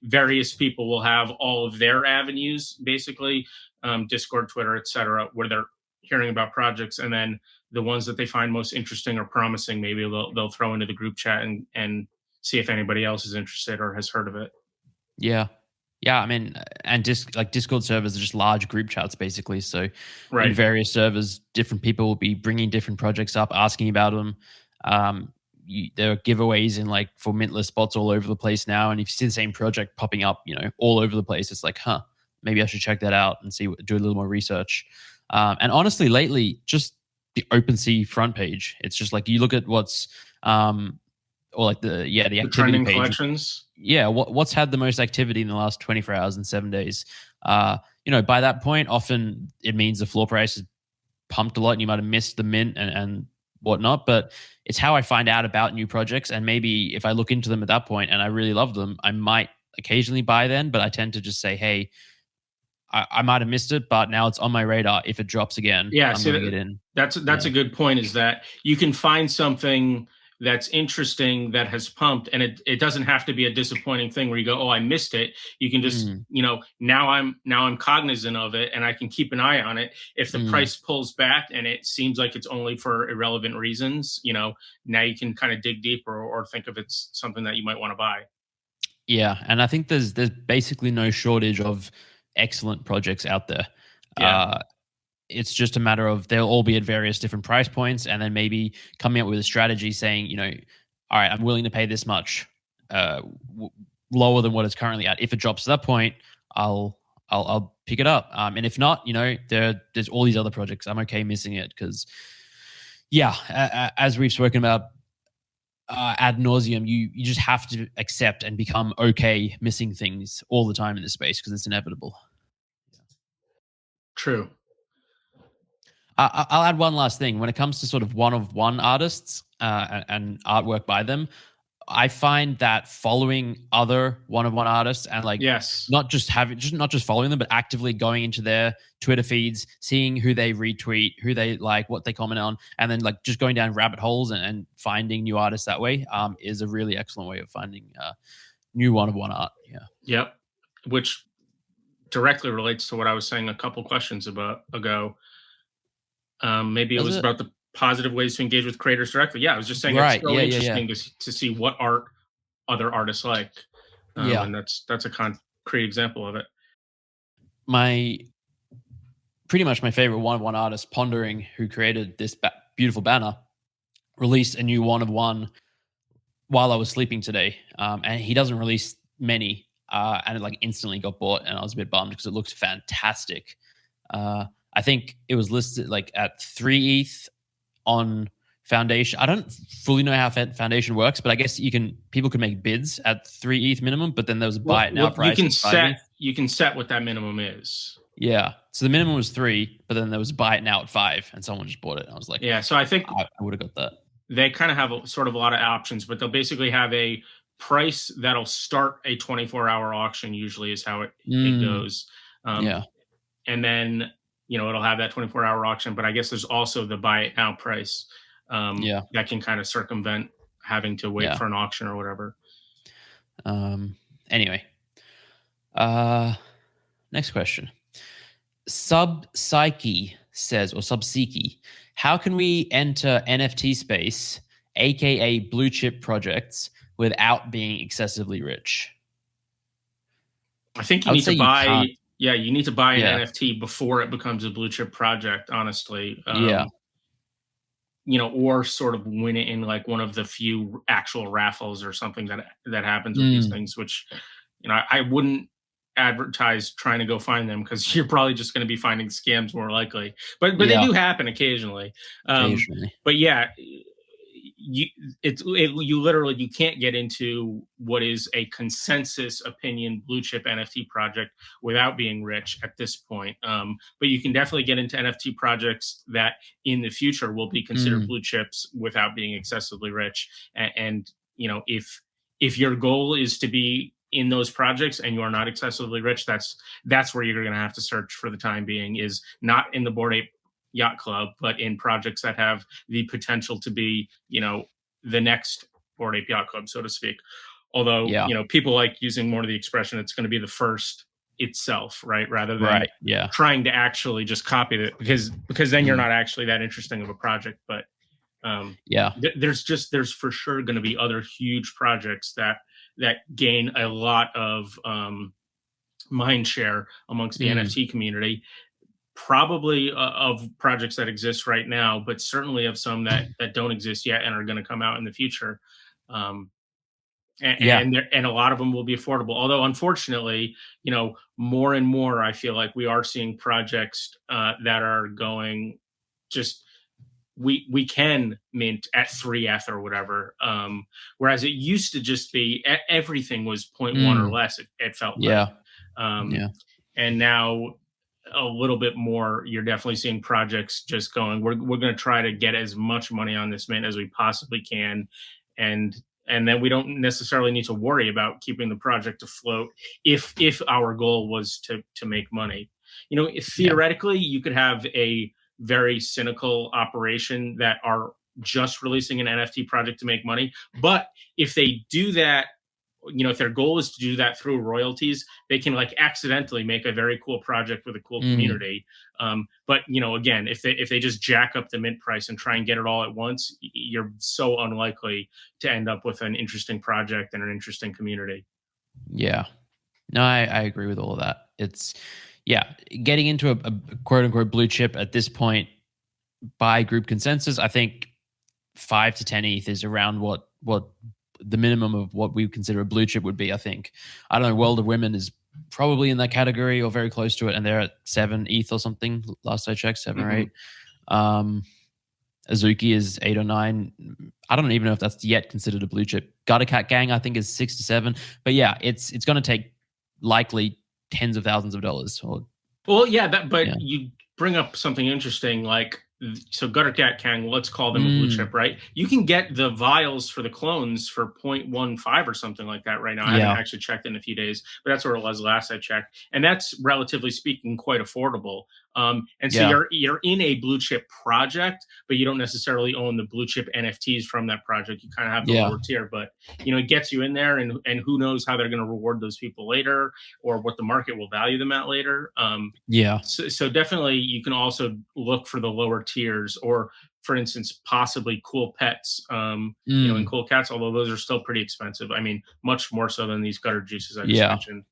various people will have all of their avenues, basically, Discord, Twitter, etc., where they're hearing about projects, and then the ones that they find most interesting or promising, maybe they'll throw into the group chat and see if anybody else is interested or has heard of it. Yeah. I mean, and Discord servers are just large group chats, basically. So in various servers, different people will be bringing different projects up, asking about them. There are giveaways for mintless spots all over the place now. And if you see the same project popping up, all over the place, it's like, maybe I should check that out and do a little more research. And honestly, lately, just the OpenSea front page, it's just like you look at what's or the activity trending page. Collections. Yeah, what's had the most activity in the last 24 hours and 7 days? By that point, often it means the floor price is pumped a lot, and you might have missed the mint and whatnot. But it's how I find out about new projects, and maybe if I look into them at that point and I really love them, I might occasionally buy then. But I tend to just say, hey, I might have missed it, but now it's on my radar. If it drops again, I'm going to get in. That's a good point. Is that you can find something that's interesting that has pumped, and it doesn't have to be a disappointing thing where you go, oh, I missed it. You can just now I'm cognizant of it, and I can keep an eye on it. If the price pulls back and it seems like it's only for irrelevant reasons, now you can kind of dig deeper or think if it's something that you might want to buy. Yeah, and I think there's basically no shortage of excellent projects out there. It's just a matter of they'll all be at various different price points, and then maybe coming up with a strategy saying, all right, I'm willing to pay this much lower than what it's currently at. If it drops to that point, I'll pick it up. And if not, there's all these other projects. I'm okay missing it because, as we've spoken about ad nauseum, you just have to accept and become okay missing things all the time in this space because it's inevitable. True. I'll add one last thing. When it comes to sort of one-of-one artists and artwork by them, I find that following other one-of-one artists and not just following them, but actively going into their Twitter feeds, seeing who they retweet, who they like, what they comment on, and then just going down rabbit holes and finding new artists that way is a really excellent way of finding new one-of-one art. Yeah. Yep. Which directly relates to what I was saying a couple questions ago. Maybe it was about the positive ways to engage with creators directly. Yeah, I was just saying it's so interesting to see what art other artists like. And that's a concrete example of it. Pretty much my favorite one-of-one artist, Pondering, who created this beautiful banner, released a new one-of-one while I was sleeping today. And he doesn't release many. And it instantly got bought, and I was a bit bummed because it looked fantastic. I think it was listed at 3 ETH on Foundation. I don't fully know how Foundation works, but I guess people can make bids at 3 ETH minimum, but then there was a buy it now price. You can set what that minimum is. Yeah. So the minimum was 3, but then there was a buy it now at 5, and someone just bought it. And I was like, yeah. So I think I would have got that. They kind of have a lot of options, but they'll basically have a price that'll start a 24-hour auction. Usually is how it goes. And then it'll have that 24-hour auction, but I guess there's also the buy it now price that can kind of circumvent having to wait for an auction or whatever. Anyway, next question. Subpsyche says, or Subpsyche, how can we enter NFT space, aka blue chip projects, without being excessively rich? I think you need to buy. Yeah, you need to buy an NFT before it becomes a blue chip project. Honestly, or sort of win it in like one of the few actual raffles or something that happens with these things. Which, I wouldn't advertise trying to go find them, because you're probably just going to be finding scams more likely. But they do happen occasionally. But yeah. You literally, you can't get into what is a consensus opinion blue chip NFT project without being rich at this point. But you can definitely get into NFT projects that in the future will be considered blue chips without being excessively rich. And if your goal is to be in those projects and you are not excessively rich, that's where you're going to have to search for the time being, is not in the Bored Ape Yacht Club, but in projects that have the potential to be, the next Bored Ape Yacht Club, so to speak. Although, people like using more of the expression, it's going to be the first itself, right? Rather than trying to actually just copy it, because then you're not actually that interesting of a project. But there's for sure going to be other huge projects that gain a lot of mind share amongst the NFT community. Probably of projects that exist right now, but certainly of some that don't exist yet and are going to come out in the future. And a lot of them will be affordable. Although, unfortunately, more and more, I feel like we are seeing projects that are going just, we can mint at 3 ETH or whatever. Whereas it used to just be everything was 0.1 or less. It felt like. And now, a little bit more, you're definitely seeing projects just going, we're going to try to get as much money on this mint as we possibly can, and then we don't necessarily need to worry about keeping the project afloat if our goal was to make money. If theoretically you could have a very cynical operation that are just releasing an NFT project to make money, but if they do that, if their goal is to do that through royalties, they can like accidentally make a very cool project with a cool community. But again, if they just jack up the mint price and try and get it all at once, you're so unlikely to end up with an interesting project and an interesting community. Yeah, no, I agree with all of that. It's getting into a quote unquote blue chip at this point by group consensus. I think 5 to 10 ETH is around what the minimum of what we consider a blue chip would be. I think, I don't know, World of Women is probably in that category or very close to it, and they're at 7 ETH or something last I checked, 7 or 8. Azuki is 8 or 9. I don't even know if that's yet considered a blue chip. Gutter Cat Gang, I think, is 6 to 7. But yeah, it's going to take likely tens of thousands of dollars. You bring up something interesting, like, so Gutter Cat Gang, let's call them a blue chip, right? You can get the vials for the clones for 0.15 or something like that right now. I haven't actually checked in a few days, but that's where it was last I checked. And that's, relatively speaking, quite affordable. And so you're in a blue chip project, but you don't necessarily own the blue chip NFTs from that project. You kind of have the lower tier, but it gets you in there, and who knows how they're going to reward those people later, or what the market will value them at later. So definitely you can also look for the lower tiers, or for instance, possibly cool pets, and cool cats, although those are still pretty expensive. I mean, much more so than these gutter juices I just mentioned.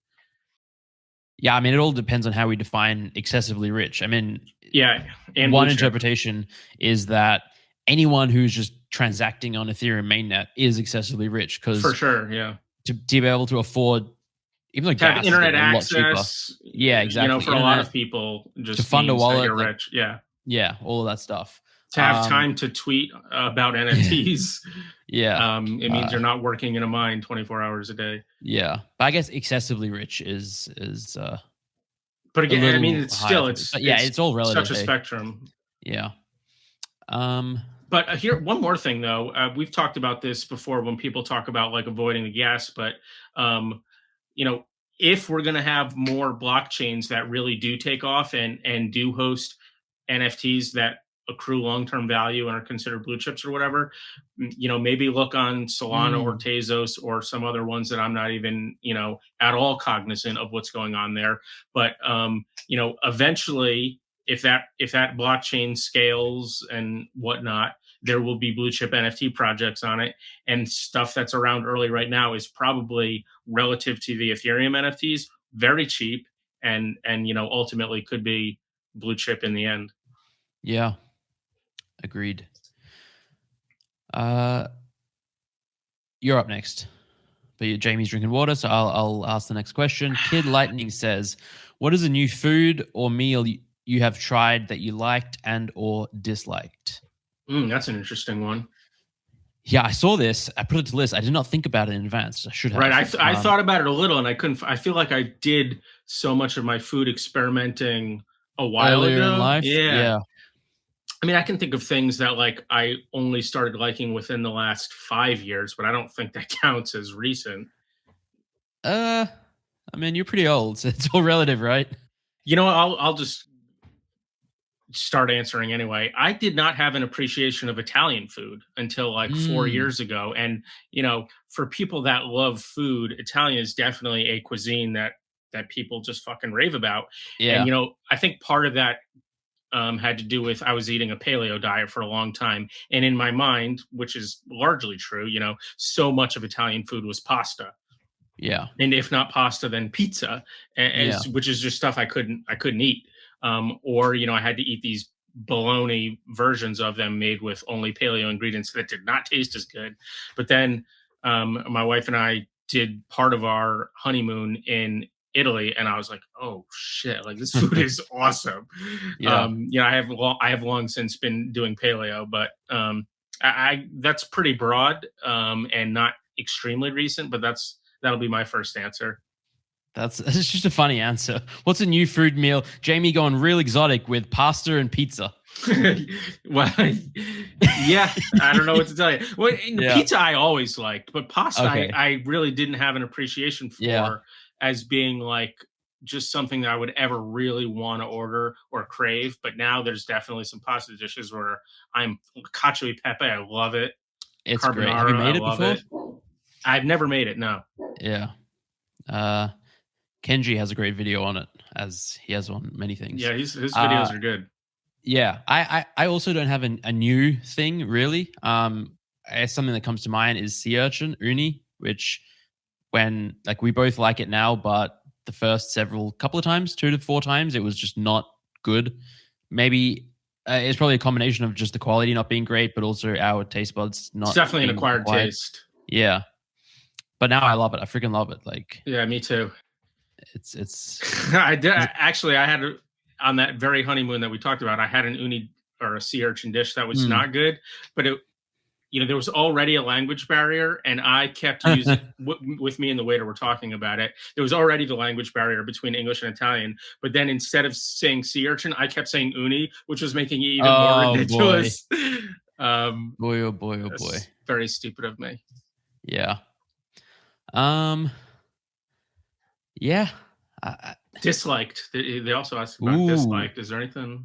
Yeah, I mean, it all depends on how we define excessively rich. I mean, and one interpretation is that anyone who's just transacting on Ethereum mainnet is excessively rich, because for sure, to be able to afford, even like have internet access, exactly. For a lot of people, just to fund a wallet, you're rich, all of that stuff. To have time to tweet about NFTs. It means you're not working in a mine 24 hours a day. But I guess excessively rich is but again, I mean, it's all relative. Such a spectrum. But here, one more thing though, we've talked about this before when people talk about like avoiding the gas, but if we're going to have more blockchains that really do take off and do host NFTs that accrue long-term value and are considered blue chips or whatever, maybe look on Solana or Tezos or some other ones that I'm not even, at all cognizant of what's going on there. But, eventually, if that blockchain scales and whatnot, there will be blue chip NFT projects on it, and stuff that's around early right now is probably, relative to the Ethereum NFTs, very cheap and ultimately could be blue chip in the end. Yeah. Agreed. You're up next, but Jamie's drinking water, so I'll ask the next question. Kid Lightning says, what is a new food or meal you have tried that you liked and or disliked? That's an interesting one. Yeah, I saw this. I put it to the list. I did not think about it in advance. I should have. Right. I thought about it a little, and I couldn't. I feel like I did so much of my food experimenting a while ago. In life? Yeah. I mean, I can think of things that like I only started liking within the last 5 years, but I don't think that counts as recent. I mean, you're pretty old, so it's all relative, right? I'll just start answering anyway. I did not have an appreciation of Italian food until like 4 years ago. And, for people that love food, Italian is definitely a cuisine that people just fucking rave about. Yeah. And, I think part of that had to do with I was eating a paleo diet for a long time. And in my mind, which is largely true, so much of Italian food was pasta. Yeah. And if not pasta, then pizza, which is just stuff I couldn't eat. Or, I had to eat these bologna versions of them made with only paleo ingredients that did not taste as good. But then my wife and I did part of our honeymoon in Italy, and I was like, oh shit, like this food is awesome. Yeah. I have long since been doing paleo, but I that's pretty broad and not extremely recent, but that'll be my first answer. That's just a funny answer. What's a new food meal? Jamie going real exotic with pasta and pizza. Well, yeah, I don't know what to tell you. Well, pizza I always liked, but pasta I really didn't have an appreciation for as being like just something that I would ever really want to order or crave. But now there's definitely some pasta dishes where I'm cacio e pepe. I love it. It's carbonara, great. Have you made it before? I've never made it. No. Yeah. Kenji has a great video on it, as he has on many things. Yeah, his videos are good. Yeah, I also don't have a new thing really. Something that comes to mind is sea urchin, uni, which when like we both like it now, but the first couple of times, 2 to 4 times, it was just not good. Maybe it's probably a combination of just the quality not being great, but also our taste buds not. It's definitely an acquired taste. Yeah, but now I love it. I freaking love it. Like, yeah, me too. It's. I did actually. I had on that very honeymoon that we talked about. I had an uni or a sea urchin dish that was not good, but it. There was already a language barrier, and I kept using with me and the waiter were talking about it. There was already the language barrier between English and Italian, but then instead of saying sea urchin, I kept saying uni, which was making it even more ridiculous. Boy, oh boy, oh boy! Very stupid of me. Yeah. Yeah. Disliked. They also asked about disliked. Is there anything?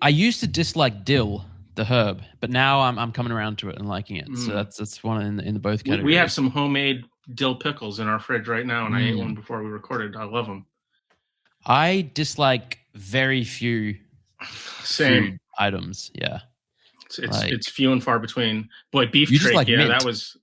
I used to dislike dill, the herb, but now I'm coming around to it and liking it. So that's one in the both categories. We have some homemade dill pickles in our fridge right now, and I ate one before we recorded. I love them. I dislike very few food items. Yeah, it's few and far between. Boy, beef trachea. That was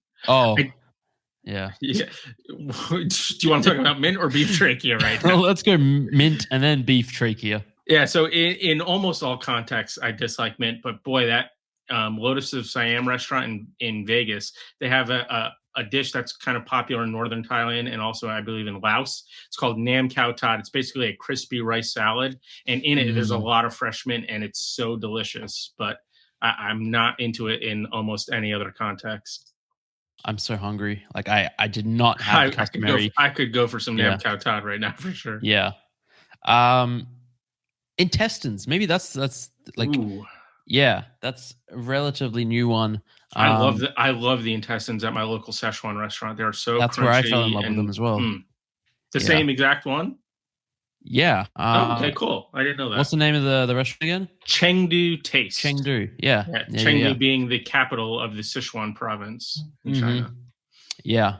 yeah. Do you want to talk about mint or beef trachea right now? Well, let's go mint and then beef trachea. Yeah, so in almost all contexts, I dislike mint, but boy, that Lotus of Siam restaurant in Vegas, they have a dish that's kind of popular in northern Thailand and also, I believe, in Laos. It's called Nam Khao Tat. It's basically a crispy rice salad, and in it, there's a lot of fresh mint, and it's so delicious, but I'm not into it in almost any other context. I'm so hungry. Like, I did not have customary... I could go for some Nam Khao Tat right now, for sure. Yeah. Intestines, maybe that's like that's a relatively new one. I love the intestines at my local Szechuan restaurant. They're so that's crunchy. Where I fell in love with them as well. The same exact one? Yeah. Okay, cool. I didn't know that. What's the name of the restaurant again? Chengdu Taste. Chengdu. Yeah. Chengdu being the capital of the Sichuan province in China. Yeah.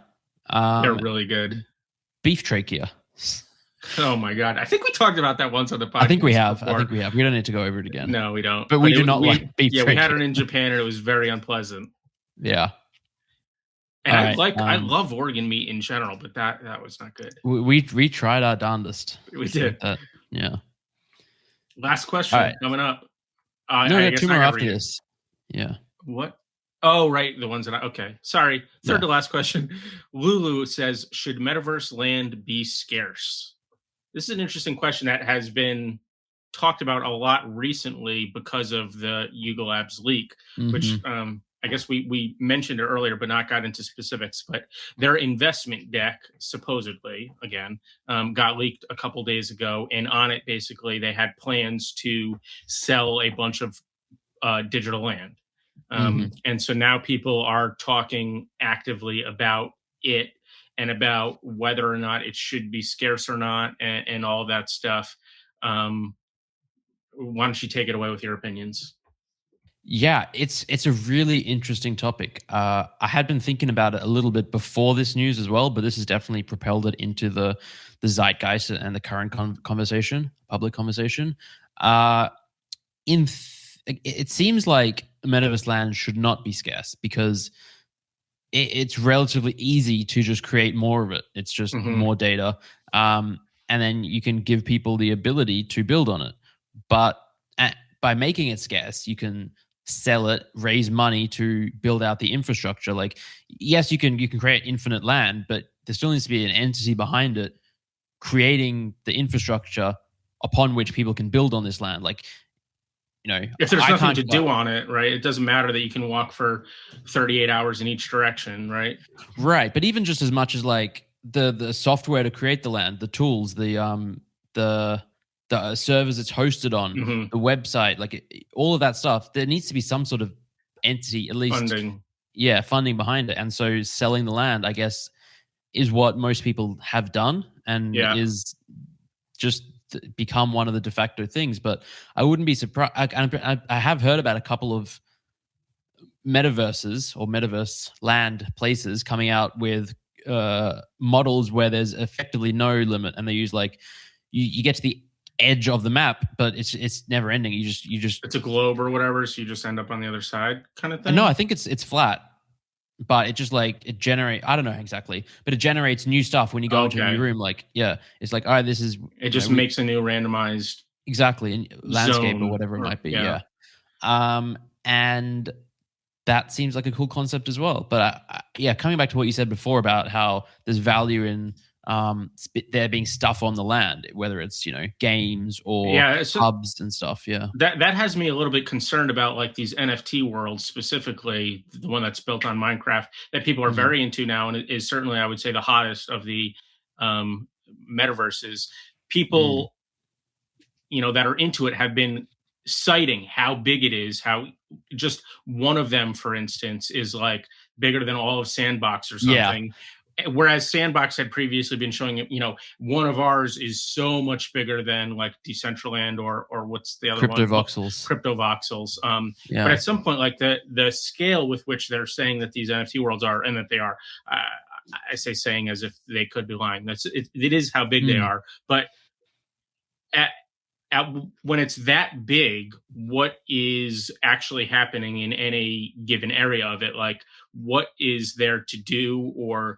They're really good. Beef trachea. Oh my God. I think we talked about that once on the podcast. I think we have. We don't need to go over it again. No, we don't. But we do not like beef trachea. Yeah, we had it in Japan and it was very unpleasant. Yeah. And I love organ meat in general, but that was not good. We tried our darndest. We did. Yeah. Last question coming up. No, two more after this. Yeah. What? Oh, right. The ones that okay. Sorry. Third to last question. Lulu says, should metaverse land be scarce? This is an interesting question that has been talked about a lot recently because of the Yuga Labs leak, which I guess we mentioned it earlier, but not got into specifics. But their investment deck, supposedly, again, got leaked a couple days ago. And on it, basically, they had plans to sell a bunch of digital land. And so now people are talking actively about it and about whether or not it should be scarce or not and all that stuff. Why don't you take it away with your opinions? Yeah, it's a really interesting topic. I had been thinking about it a little bit before this news as well, but this has definitely propelled it into the zeitgeist and the current conversation, public conversation. It seems like metaverse land should not be scarce because it's relatively easy to just create more of it. It's just more data, and then you can give people the ability to build on it. But by making it scarce, you can sell it, raise money to build out the infrastructure. Like, yes, you can create infinite land, but there still needs to be an entity behind it creating the infrastructure upon which people can build on this land. Like, if there's nothing to do on it, right? It doesn't matter that you can walk for 38 hours in each direction, right? Right. But even just as much as like the software to create the land, the tools, the servers it's hosted on, the website, like all of that stuff, there needs to be some sort of entity, at least funding behind it. And so selling the land, I guess, is what most people have done and is just become one of the de facto things. But I wouldn't be surprised. I have heard about a couple of metaverses or metaverse land places coming out with models where there's effectively no limit, and they use like you get to the edge of the map, but it's never ending. You just it's a globe or whatever, so you just end up on the other side, kind of thing. No, I think it's flat, but it just like it generates. I don't know exactly, but it generates new stuff when you go into a new room. Like it's like, all right, this is. It just makes a new randomized landscape or whatever it might be. Yeah. And that seems like a cool concept as well. But coming back to what you said before about how there's value in there being stuff on the land, whether it's games or hubs and stuff. That has me a little bit concerned about like these NFT worlds, specifically the one that's built on Minecraft that people are very into now, and it is certainly, I would say, the hottest of the metaverses. People that are into it have been citing how big it is, how just one of them, for instance, is like bigger than all of Sandbox or something. Whereas Sandbox had previously been showing, one of ours is so much bigger than like Decentraland or what's the other one? Cryptovoxels. But at some point, like the scale with which they're saying that these NFT worlds are, and that they are, I say saying as if they could be lying. It is how big they are. But when it's that big, what is actually happening in any given area of it? Like, what is there to do or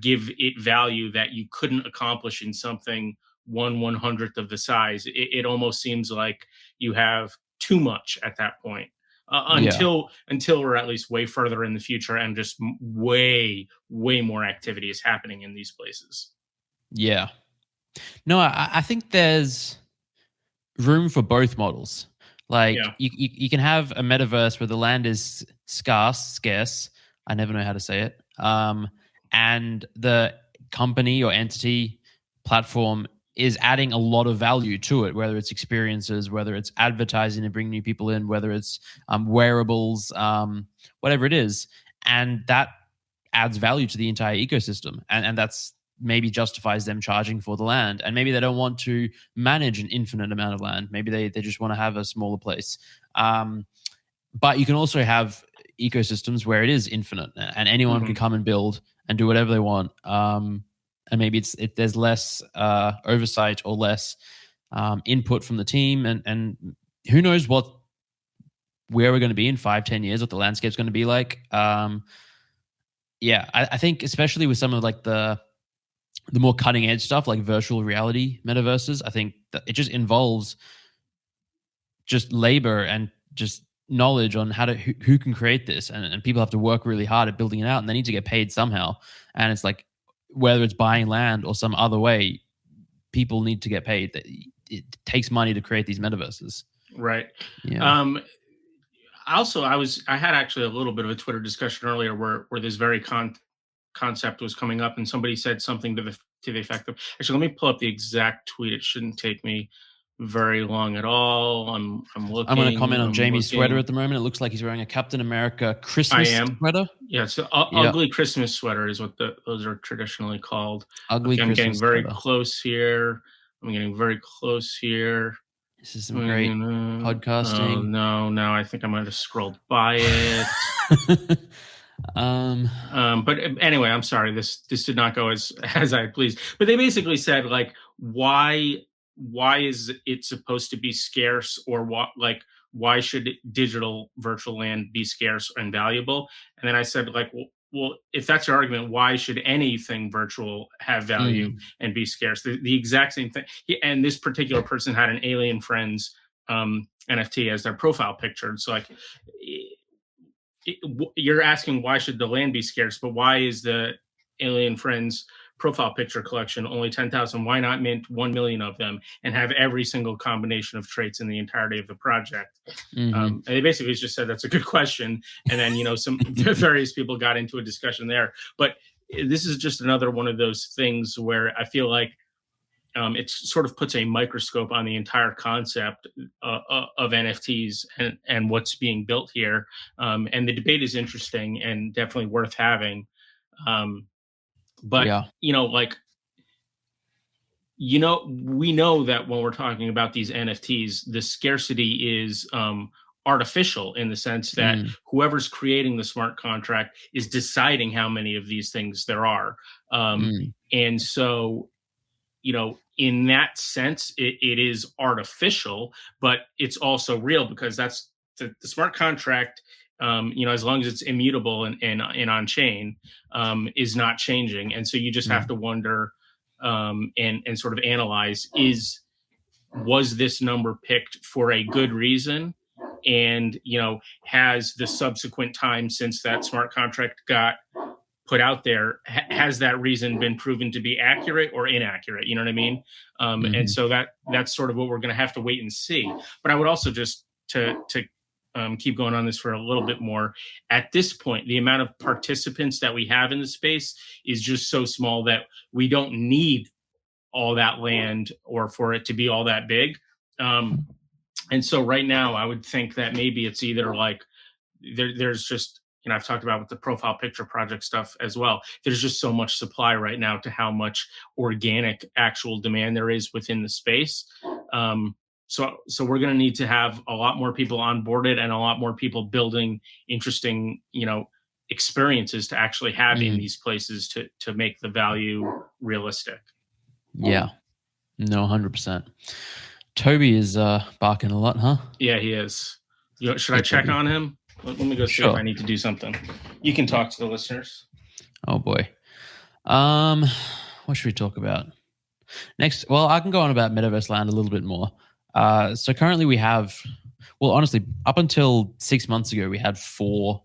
give it value that you couldn't accomplish in something 1/100th of the size? It almost seems like you have too much at that point until we're at least way further in the future and just way more activity is happening in these places. Yeah. No, I think there's room for both models. Like you can have a metaverse where the land is scarce. I never know how to say it. And the company or entity platform is adding a lot of value to it, whether it's experiences, whether it's advertising to bring new people in, whether it's wearables, whatever it is. And that adds value to the entire ecosystem. And that's maybe justifies them charging for the land. And maybe they don't want to manage an infinite amount of land. Maybe they just want to have a smaller place. But you can also have ecosystems where it is infinite and anyone can come and build and do whatever they want. And maybe there's less oversight or less input from the team. And who knows where we're going to be in 5-10 years, what the landscape's going to be like. I think especially with some of like the more cutting edge stuff like virtual reality metaverses, I think that it just involves just labor and just knowledge on who can create this, and people have to work really hard at building it out, and they need to get paid somehow. And it's like, whether it's buying land or some other way, people need to get paid. It takes money to create these metaverses. Right. Yeah. Also, I had actually a little bit of a Twitter discussion earlier where this very concept was coming up, and somebody said something to the effect of, actually, let me pull up the exact tweet. It shouldn't take me very long at all. I'm looking. I'm going to comment on Jamie's sweater at the moment. It looks like he's wearing a Captain America Christmas sweater. Yeah, so ugly Christmas sweater is what those are traditionally called. Ugly Christmas I'm getting very sweater. close here. This is some great podcasting. Oh, no, I think I might have scrolled by it. But anyway, I'm sorry. This did not go as I pleased. But they basically said, like, why is it supposed to be scarce, or why should digital virtual land be scarce and valuable? And then I said, like, well, if that's your argument, why should anything virtual have value and be scarce? The exact same thing. And this particular person had an Alien Friends NFT as their profile picture. So, like, you're asking why should the land be scarce, but why is the Alien Friends profile picture collection only 10,000? Why not mint 1 million of them and have every single combination of traits in the entirety of the project? And they basically just said that's a good question. And then, some various people got into a discussion there. But this is just another one of those things where I feel like it sort of puts a microscope on the entire concept of NFTs and what's being built here. And the debate is interesting and definitely worth having. But, we know that when we're talking about these NFTs, the scarcity is artificial in the sense that whoever's creating the smart contract is deciding how many of these things there are. And so, in that sense, it is artificial, but it's also real, because that's the smart contract. As long as it's immutable and on chain, is not changing. And so you just have to wonder and sort of analyze, was this number picked for a good reason? And, has the subsequent time since that smart contract got put out there, has that reason been proven to be accurate or inaccurate? You know what I mean? And so that's sort of what we're going to have to wait and see. But I would also just to keep going on this for a little bit more. At this point, the amount of participants that we have in the space is just so small that we don't need all that land or for it to be all that big. And so right now, I would think that maybe it's either like there's just, I've talked about with the profile picture project stuff as well. There's just so much supply right now to how much organic actual demand there is within the space. So we're going to need to have a lot more people onboarded and a lot more people building interesting, experiences to actually have in these places to make the value realistic. Yeah, no, 100%. Toby is barking a lot, huh? Yeah, he is. Should I check on him? Let me go see if I need to do something. You can talk to the listeners. Oh boy. What should we talk about next? Well, I can go on about Metaverse Land a little bit more. So currently we have, honestly, up until 6 months ago, we had 4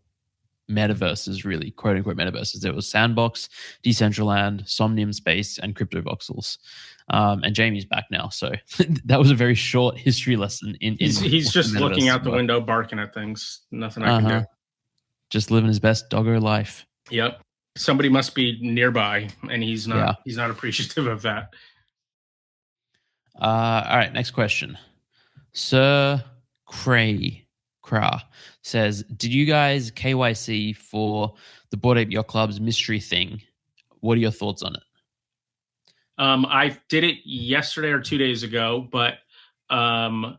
metaverses, really, quote unquote metaverses. There was Sandbox, Decentraland, Somnium Space, and Crypto Voxels. And Jamie's back now. So that was a very short history lesson. He's just looking out the window, barking at things. Nothing I can do. Just living his best doggo life. Yep. Somebody must be nearby, and he's not. Yeah. He's not appreciative of that. All right, next question. Sir Kra says, did you guys KYC for the Bored Ape Yacht Club's mystery thing? What are your thoughts on it? I did it yesterday or 2 days ago, but I'm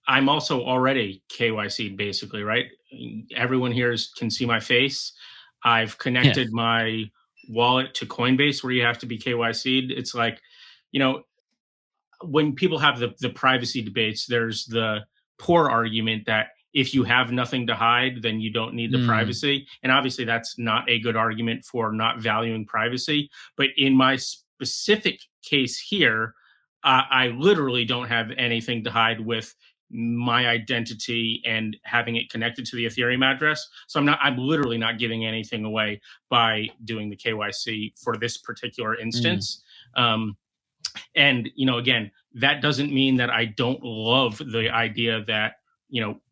also already KYC'd basically, right? Everyone here can see my face. I've connected my wallet to Coinbase where you have to be KYC'd. It's like, when people have the privacy debates, there's the poor argument that if you have nothing to hide, then you don't need the privacy. And obviously that's not a good argument for not valuing privacy. But in my specific case here, I literally don't have anything to hide with my identity and having it connected to the Ethereum address. So I'm literally not giving anything away by doing the KYC for this particular instance. And, again, that doesn't mean that I don't love the idea that,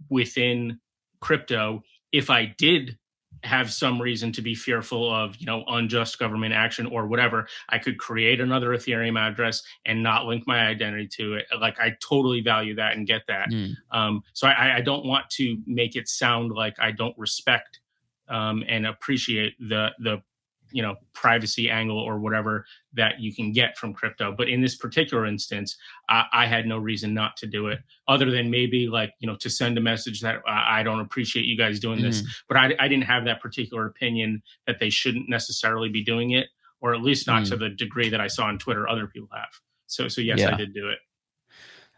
within crypto, if I did have some reason to be fearful of, unjust government action or whatever, I could create another Ethereum address and not link my identity to it. Like, I totally value that and get that. So I don't want to make it sound like I don't respect and appreciate the privacy angle or whatever that you can get from crypto. But in this particular instance, I had no reason not to do it other than maybe to send a message that I don't appreciate you guys doing this. But I didn't have that particular opinion that they shouldn't necessarily be doing it, or at least not to the degree that I saw on Twitter other people have. So yes, I did do it.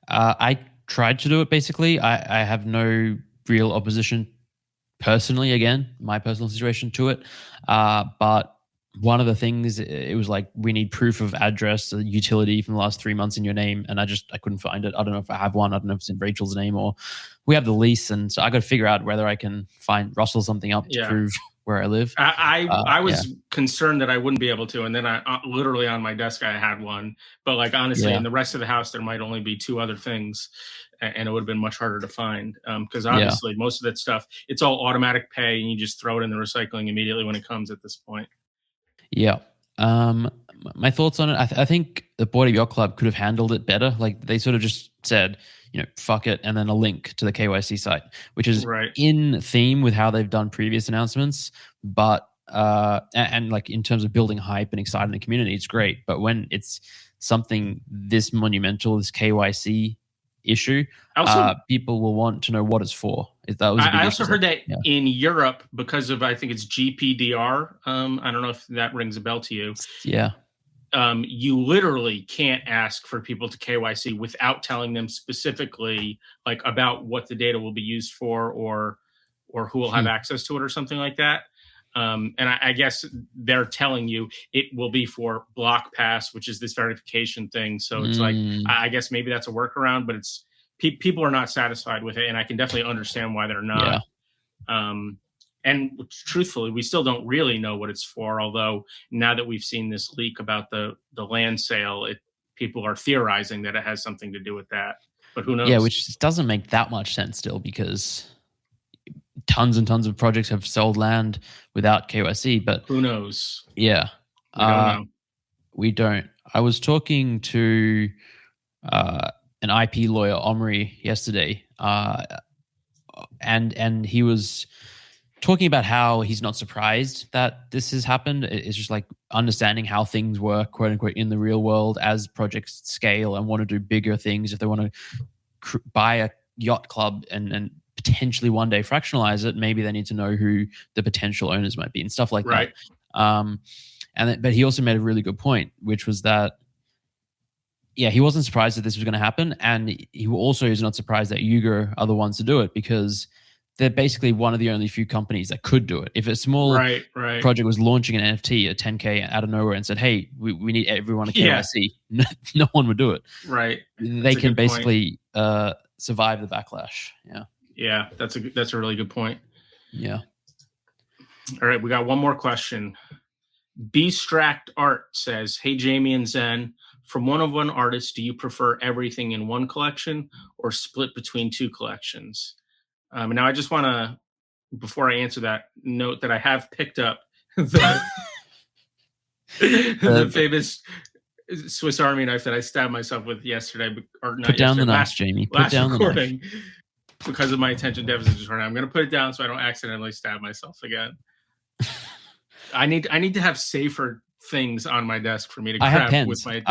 I tried to do it basically. I have no real opposition personally, again, my personal situation to it. But one of the things, it was like, we need proof of address, a utility from the last 3 months in your name. And I couldn't find it. I don't know if I have one. I don't know if it's in Rachel's name, or we have the lease. And so I got to figure out whether I can rustle something up to prove where I live. I was concerned that I wouldn't be able to. And then I literally on my desk, I had one. But honestly, in the rest of the house, there might only be 2 other things. And it would have been much harder to find because obviously most of that stuff, it's all automatic pay and you just throw it in the recycling immediately when it comes at this point. Yeah. My thoughts on it, I think the Board Ape Yacht Club could have handled it better. Like, they sort of just said, fuck it, and then a link to the KYC site, which is in theme with how they've done previous announcements. But and like in terms of building hype and exciting the community, it's great. But when it's something this monumental, this KYC issue, people will want to know what it's for. I also heard that in Europe, because of, I think it's GPDR. I don't know if that rings a bell to you. Yeah. You literally can't ask for people to KYC without telling them specifically about what the data will be used for or who will have access to it or something like that. And I guess they're telling you it will be for block pass, which is this verification thing. So it's I guess maybe that's a workaround, but it's people are not satisfied with it. And I can definitely understand why they're not. And truthfully, we still don't really know what it's for. Although now that we've seen this leak about the land sale, people are theorizing that it has something to do with that. But who knows? Yeah, which doesn't make that much sense still, because tons and tons of projects have sold land without KYC, but who knows? Yeah. We don't know. We don't. I was talking to an IP lawyer, Omri, yesterday, and he was talking about how he's not surprised that this has happened. It's just like understanding how things work, quote unquote, in the real world as projects scale and want to do bigger things. If they want to buy a yacht club and potentially one day fractionalize it, maybe they need to know who the potential owners might be and stuff like that. But he also made a really good point, which was that, he wasn't surprised that this was going to happen. And he also is not surprised that Yuga are the ones to do it, because they're basically one of the only few companies that could do it. If a small project was launching an NFT at 10K out of nowhere and said, hey, we need everyone to KYC, no one would do it. Right. They can basically survive the backlash. Yeah. Yeah, that's a really good point. Yeah. All right, we got one more question. Bstract Art says, hey, Jamie and Zen, from one artist, do you prefer everything in one collection or split between 2 collections? Now, I just want to, before I answer that, note that I have picked up the famous Swiss Army knife that I stabbed myself with yesterday. Or not put down yesterday, the knife, Jamie. Put down recording, the knife. Because of my attention deficit disorder. I'm going to put it down so I don't accidentally stab myself again. I need to have safer things on my desk for me to I have grab pens. with my.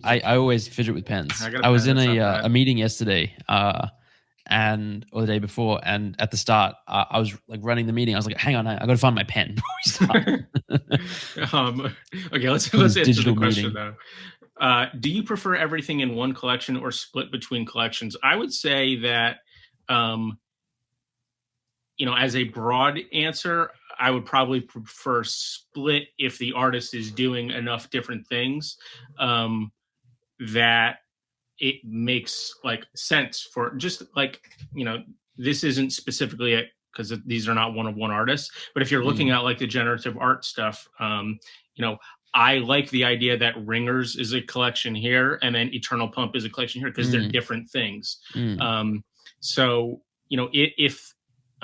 I always fidget with pens. I was in a meeting yesterday, or the day before, and at the start, I was like running the meeting. I was like, "Hang on, I got to find my pen before we start." Okay, let's answer the question though. Do you prefer everything in one collection or split between collections? I would say that, as a broad answer, I would probably prefer split if the artist is doing enough different things that it makes like sense for just like, this isn't specifically because these are not one-of-one artists, but if you're looking at like the generative art stuff, I like the idea that Ringers is a collection here and then Eternal Pump is a collection here because they're different things. So, if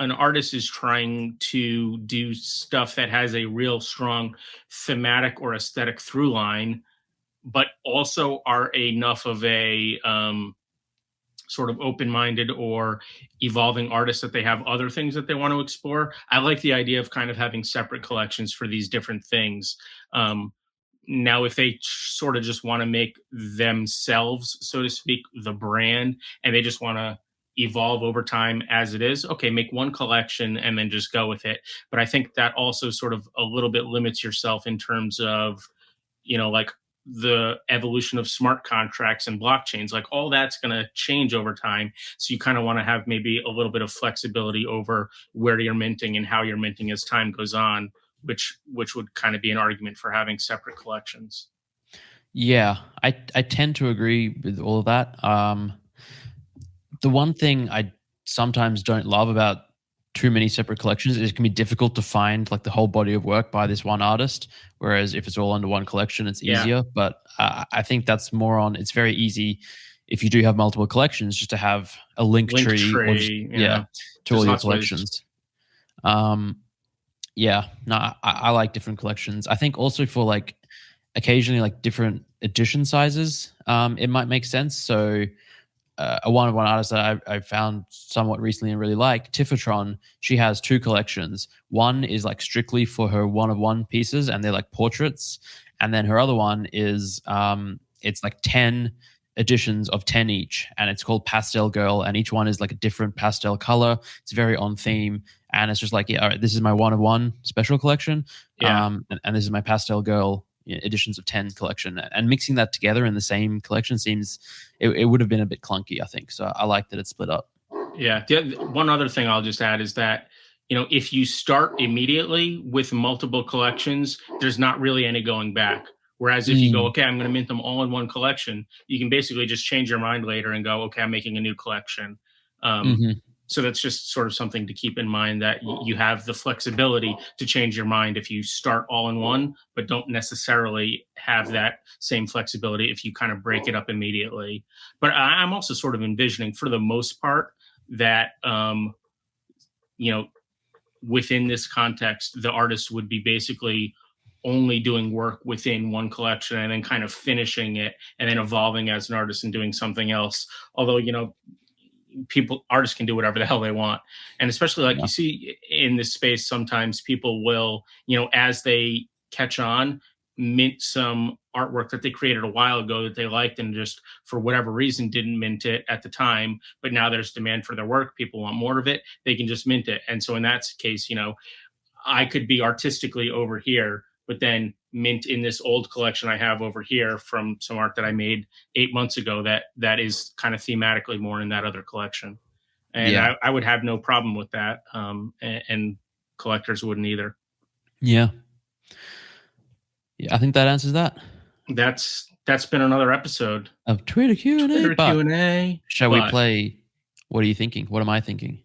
an artist is trying to do stuff that has a real strong thematic or aesthetic through line, but also are enough of a sort of open-minded or evolving artist that they have other things that they want to explore, I like the idea of kind of having separate collections for these different things. Now, if they sort of just want to make themselves, so to speak, the brand, and they just want to evolve over time as it is, okay, make one collection and then just go with it. But I think that also sort of a little bit limits yourself in terms of, like the evolution of smart contracts and blockchains, like all that's going to change over time. So you kind of want to have maybe a little bit of flexibility over where you're minting and how you're minting as time goes on, which would kind of be an argument for having separate collections. Yeah, I tend to agree with all of that. The one thing I sometimes don't love about too many separate collections is it can be difficult to find like the whole body of work by this one artist. Whereas if it's all under one collection, it's easier. But I think that's more on, it's very ezy if you do have multiple collections just to have a link tree or just, to all your collections. I like different collections. I think also for like occasionally like different edition sizes, it might make sense. So a one-of-one artist that I found somewhat recently and really like, Tiffatron, she has two collections. One is like strictly for her one-of-one pieces and they're like portraits. And then her other one is it's like 10 editions of 10 each, and it's called Pastel Girl, and each one is like a different pastel color. It's very on theme, and it's just like, all right, this is my one-of-one special collection. And this is my Pastel Girl editions of 10 collection, and mixing that together in the same collection seems it would have been a bit clunky, I think. So I like that it's split up. One other thing I'll just add is that if you start immediately with multiple collections, there's not really any going back. Whereas if you go, okay, I'm going to mint them all in one collection, you can basically just change your mind later and go, okay, I'm making a new collection. So that's just sort of something to keep in mind, that you have the flexibility to change your mind if you start all in one, but don't necessarily have that same flexibility if you kind of break it up immediately. But I'm also sort of envisioning, for the most part, that, within this context, the artist would be basically only doing work within one collection and then kind of finishing it and then evolving as an artist and doing something else. Although, artists can do whatever the hell they want. And especially like you see in this space, sometimes people will, as they catch on, mint some artwork that they created a while ago that they liked and just for whatever reason didn't mint it at the time. But now there's demand for their work. People want more of it. They can just mint it. And so in that case, I could be artistically over here, but then mint in this old collection I have over here from some art that I made 8 months ago that is kind of thematically more in that other collection. And I would have no problem with that. And collectors wouldn't either. Yeah, I think that answers that. That's been another episode of Twitter Q&A. Shall we play What Are You Thinking? What am I thinking?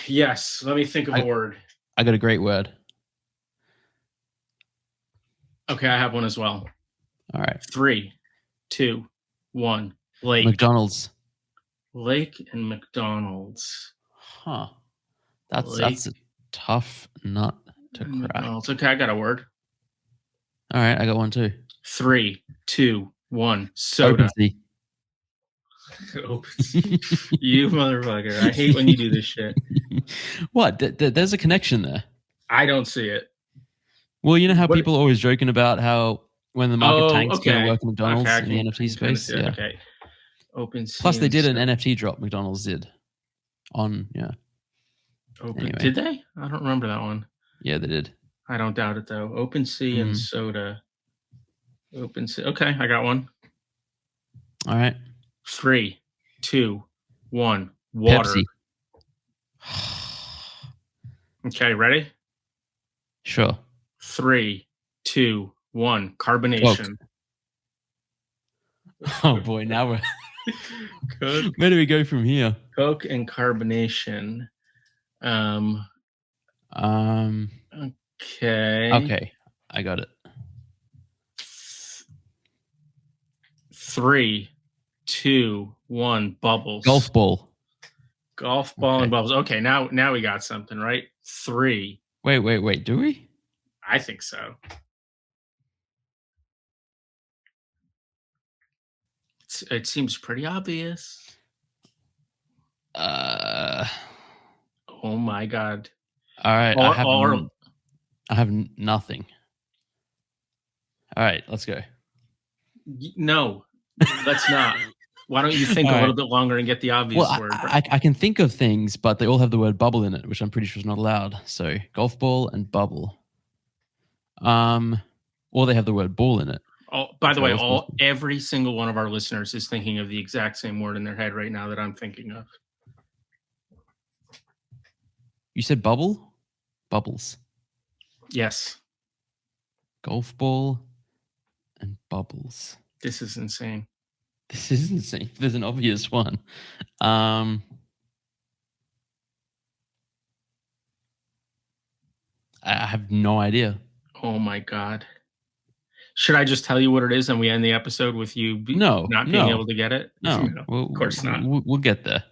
Yes, let me think of a word. I got a great word. Okay, I have one as well. All right. 3, 2, 1. Lake. McDonald's. Lake and McDonald's. Huh. That's a tough nut to crack. McDonald's. Okay, I got a word. All right, I got one too. 3, 2, 1. Soda. OpenSea. You motherfucker. I hate when you do this shit. What? There's a connection there. I don't see it. Well, you know how people are always joking about how when the market tanks, okay. going to work at McDonald's Okay, in the NFT space. Yeah. Okay. OpenSea. Plus, they did an NFT drop. McDonald's did. Anyway. Did they? I don't remember that one. Yeah, they did. I don't doubt it though. OpenSea and soda. OpenSea. Okay, I got one. All right. 3, 2, 1. Water. Pepsi. Okay, ready? Sure. 3, 2, 1. Carbonation. Coke. Oh boy, now we're. Coke. Where do we go from here? Coke and carbonation. Okay. Okay, I got it. 3, 2, 1. Bubbles. Golf ball. Golf ball and bubbles. Okay, now we got something, right? 3. Wait. Do we? I think so. It seems pretty obvious. Oh my god. All right. I have nothing. All right, let's go. No, let's not. Why don't you think a little bit longer and get the obvious word? I can think of things, but they all have the word bubble in it, which I'm pretty sure is not allowed. So golf ball and bubble. Or they have the word ball in it. Oh, by the way, every single one of our listeners is thinking of the exact same word in their head right now that I'm thinking of. You said bubble? Bubbles. Yes. Golf ball and bubbles. This is insane. This is insane. There's an obvious one. I have no idea. Oh my god. Should I just tell you what it is and we end the episode with you not being able to get it? No, of course not. We'll get there.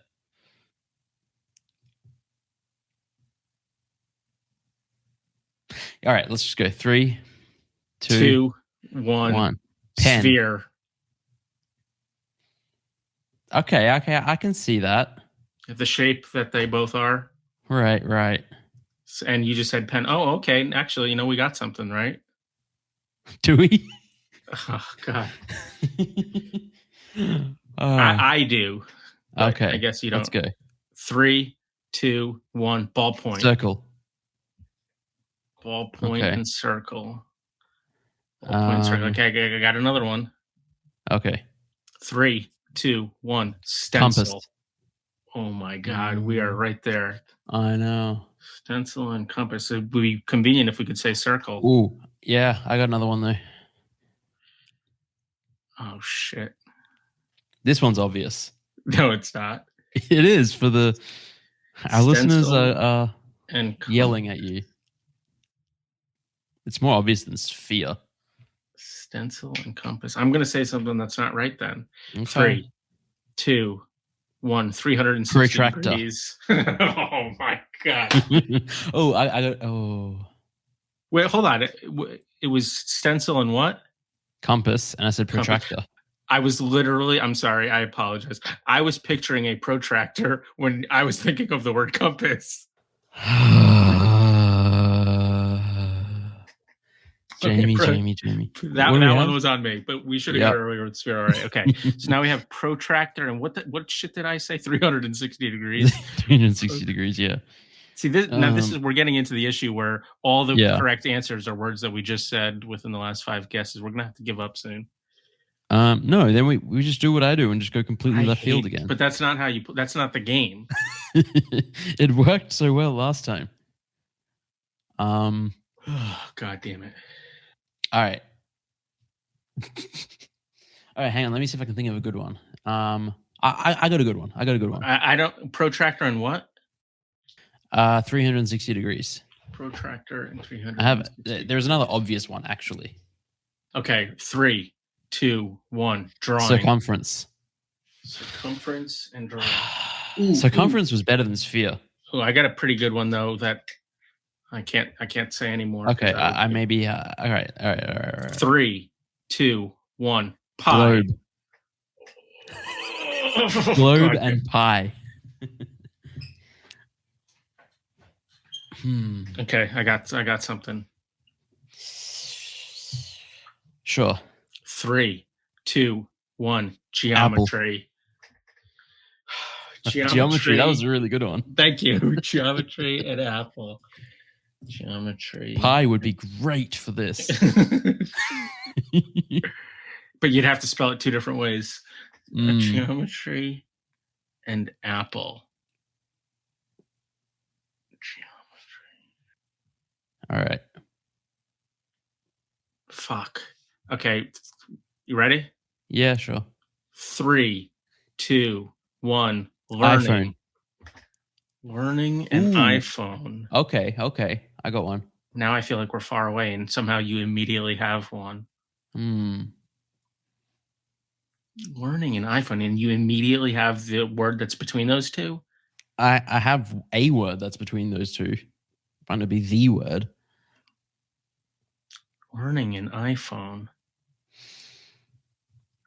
All right, let's just go 3, 2, 1. Pen. Sphere. Okay, I can see that. The shape that they both are. Right. And you just said pen. Oh, okay. Actually, we got something, right? Do we? Oh, God. I do. Okay. I guess you don't. Let's go. 3, 2, 1. Ballpoint. Circle. Ballpoint and circle. Ballpoint, circle. Okay, I got another one. Okay. 3, 2, 1. Stencil. Compass. Oh my God, we are right there. I know. Stencil and compass. It would be convenient if we could say circle. Ooh, yeah, I got another one though. Oh shit. This one's obvious. No, it's not. It is for our listeners are yelling at you. It's more obvious than sphere. Stencil and compass. I'm going to say something that's not right then. Okay. 3, 2, 1. 360 Protractor. degrees. Oh my God. Wait, hold on. It was stencil and what? Compass, and I said protractor. Compass. I was literally, I'm sorry, I apologize. I was picturing a protractor when I was thinking of the word compass. Jamie. That one was on me, but we should have got it earlier with sphere. All right, okay. So now we have protractor, and what shit did I say? 360 degrees. 360 degrees, yeah. See, now this is we're getting into the issue where all the correct answers are words that we just said within the last 5 guesses. We're gonna have to give up soon. No, then we just do what I do and just go completely left field again. But that's not how you. That's not the game. It worked so well last time. Oh, God damn it! All right. All right, hang on. Let me see if I can think of a good one. I got a good one. I don't protractor and what? 360 degrees. Protractor and 360. I have. There's another obvious one actually. Okay, 3, 2, 1. Drawing. Circumference and drawing. Circumference was better than sphere. Oh, I got a pretty good one though that I can't say anymore. Okay, I maybe. All right. 3, 2, 1. Pie. Globe. Globe and pie. Okay, I got something. Sure. 3, 2, 1. Geometry. Geometry. That was a really good one. Thank you. Geometry and Apple. Geometry. Pi would be great for this. But you'd have to spell it 2 different ways. Geometry and Apple. Geometry. All right. Fuck. Okay. You ready? Yeah, sure. 3, 2, 1. Learning. iPhone. Learning and iPhone. Okay. I got one. Now I feel like we're far away, and somehow you immediately have one. Learning and iPhone, and you immediately have the word that's between those two? I have a word that's between those two. Trying to be the word. Learning and iPhone.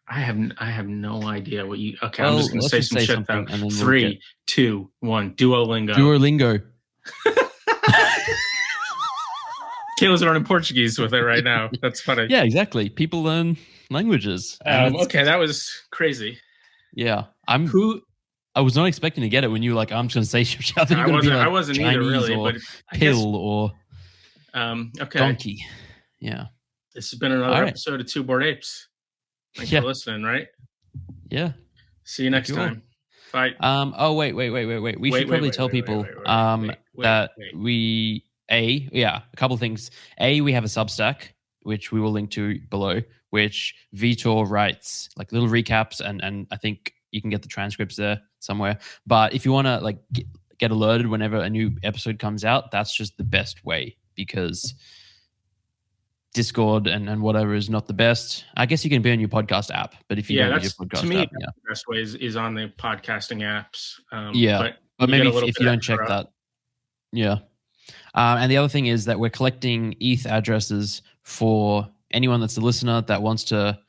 I have no idea what you. Okay, I'm just going to say some shit down. 3, 2, 1. Duolingo. Kayla's learning Portuguese with it right now. That's funny. Yeah, exactly. People learn languages. Okay, that was crazy. Yeah, I was not expecting to get it when you were like, I'm just going to say something. I wasn't either, really. But pill or okay. donkey. Yeah. This has been another episode of Two Bored Apes. Thanks for listening, right? Yeah. See you next time. Bye. Oh, wait. We should probably tell people that a couple of things. We have a Substack, which we will link to below, which Vitor writes like little recaps, and I think you can get the transcripts there somewhere. But if you want to like get alerted whenever a new episode comes out, that's just the best way, because Discord and whatever is not the best. I guess you can be on your podcast app, but if you don't use your podcast to me, app, the best way is on the podcasting apps. But maybe if you don't check that. Yeah. And the other thing is that we're collecting ETH addresses for anyone that's a listener that wants to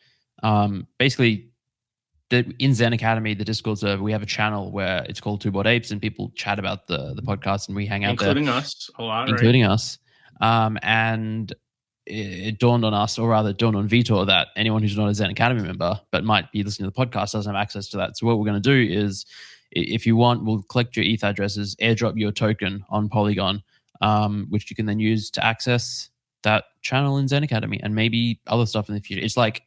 basically in Zen Academy, the Discord server, we have a channel where it's called Two Bored Apes, and people chat about the podcast, and we hang out including there. Us a lot, including us. And it dawned on us, or rather dawned on Vitor, that anyone who's not a Zen Academy member but might be listening to the podcast doesn't have access to that. So what we're going to do is, if you want, we'll collect your ETH addresses, airdrop your token on Polygon, which you can then use to access that channel in Zen Academy and maybe other stuff in the future. It's like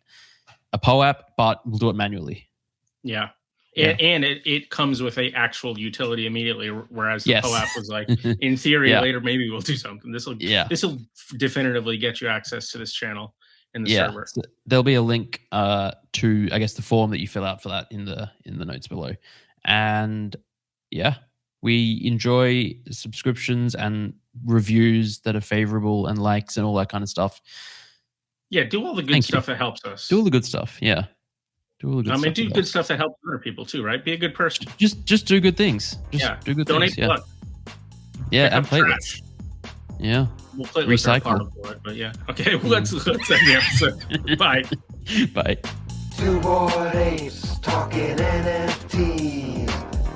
a POAP, but we'll do it manually. Yeah. And it comes with a actual utility immediately, whereas the POAP was like, in theory, later maybe we'll do something. This will definitively get you access to this channel in the server. So there'll be a link to, I guess, the form that you fill out for that in the notes below. And we enjoy subscriptions and reviews that are favorable and likes and all that kind of stuff. Yeah, do all the good stuff that helps us. Do all the good stuff, yeah. Do all the good stuff. Do good stuff that helps other people too, right? Be a good person. Just do good things. Do good Donate things. blood. Yeah, and platelets. Yeah. We'll platelets are part of blood, but yeah. Okay, let's end the episode. Bye. Bye. Two Bored Apes talking NFTs,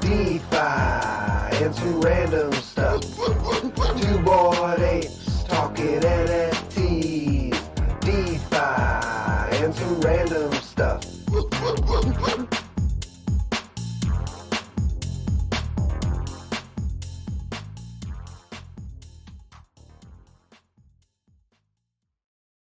DeFi, and some random stuff. Two Bored Apes talking NFTs, DeFi, and some random stuff.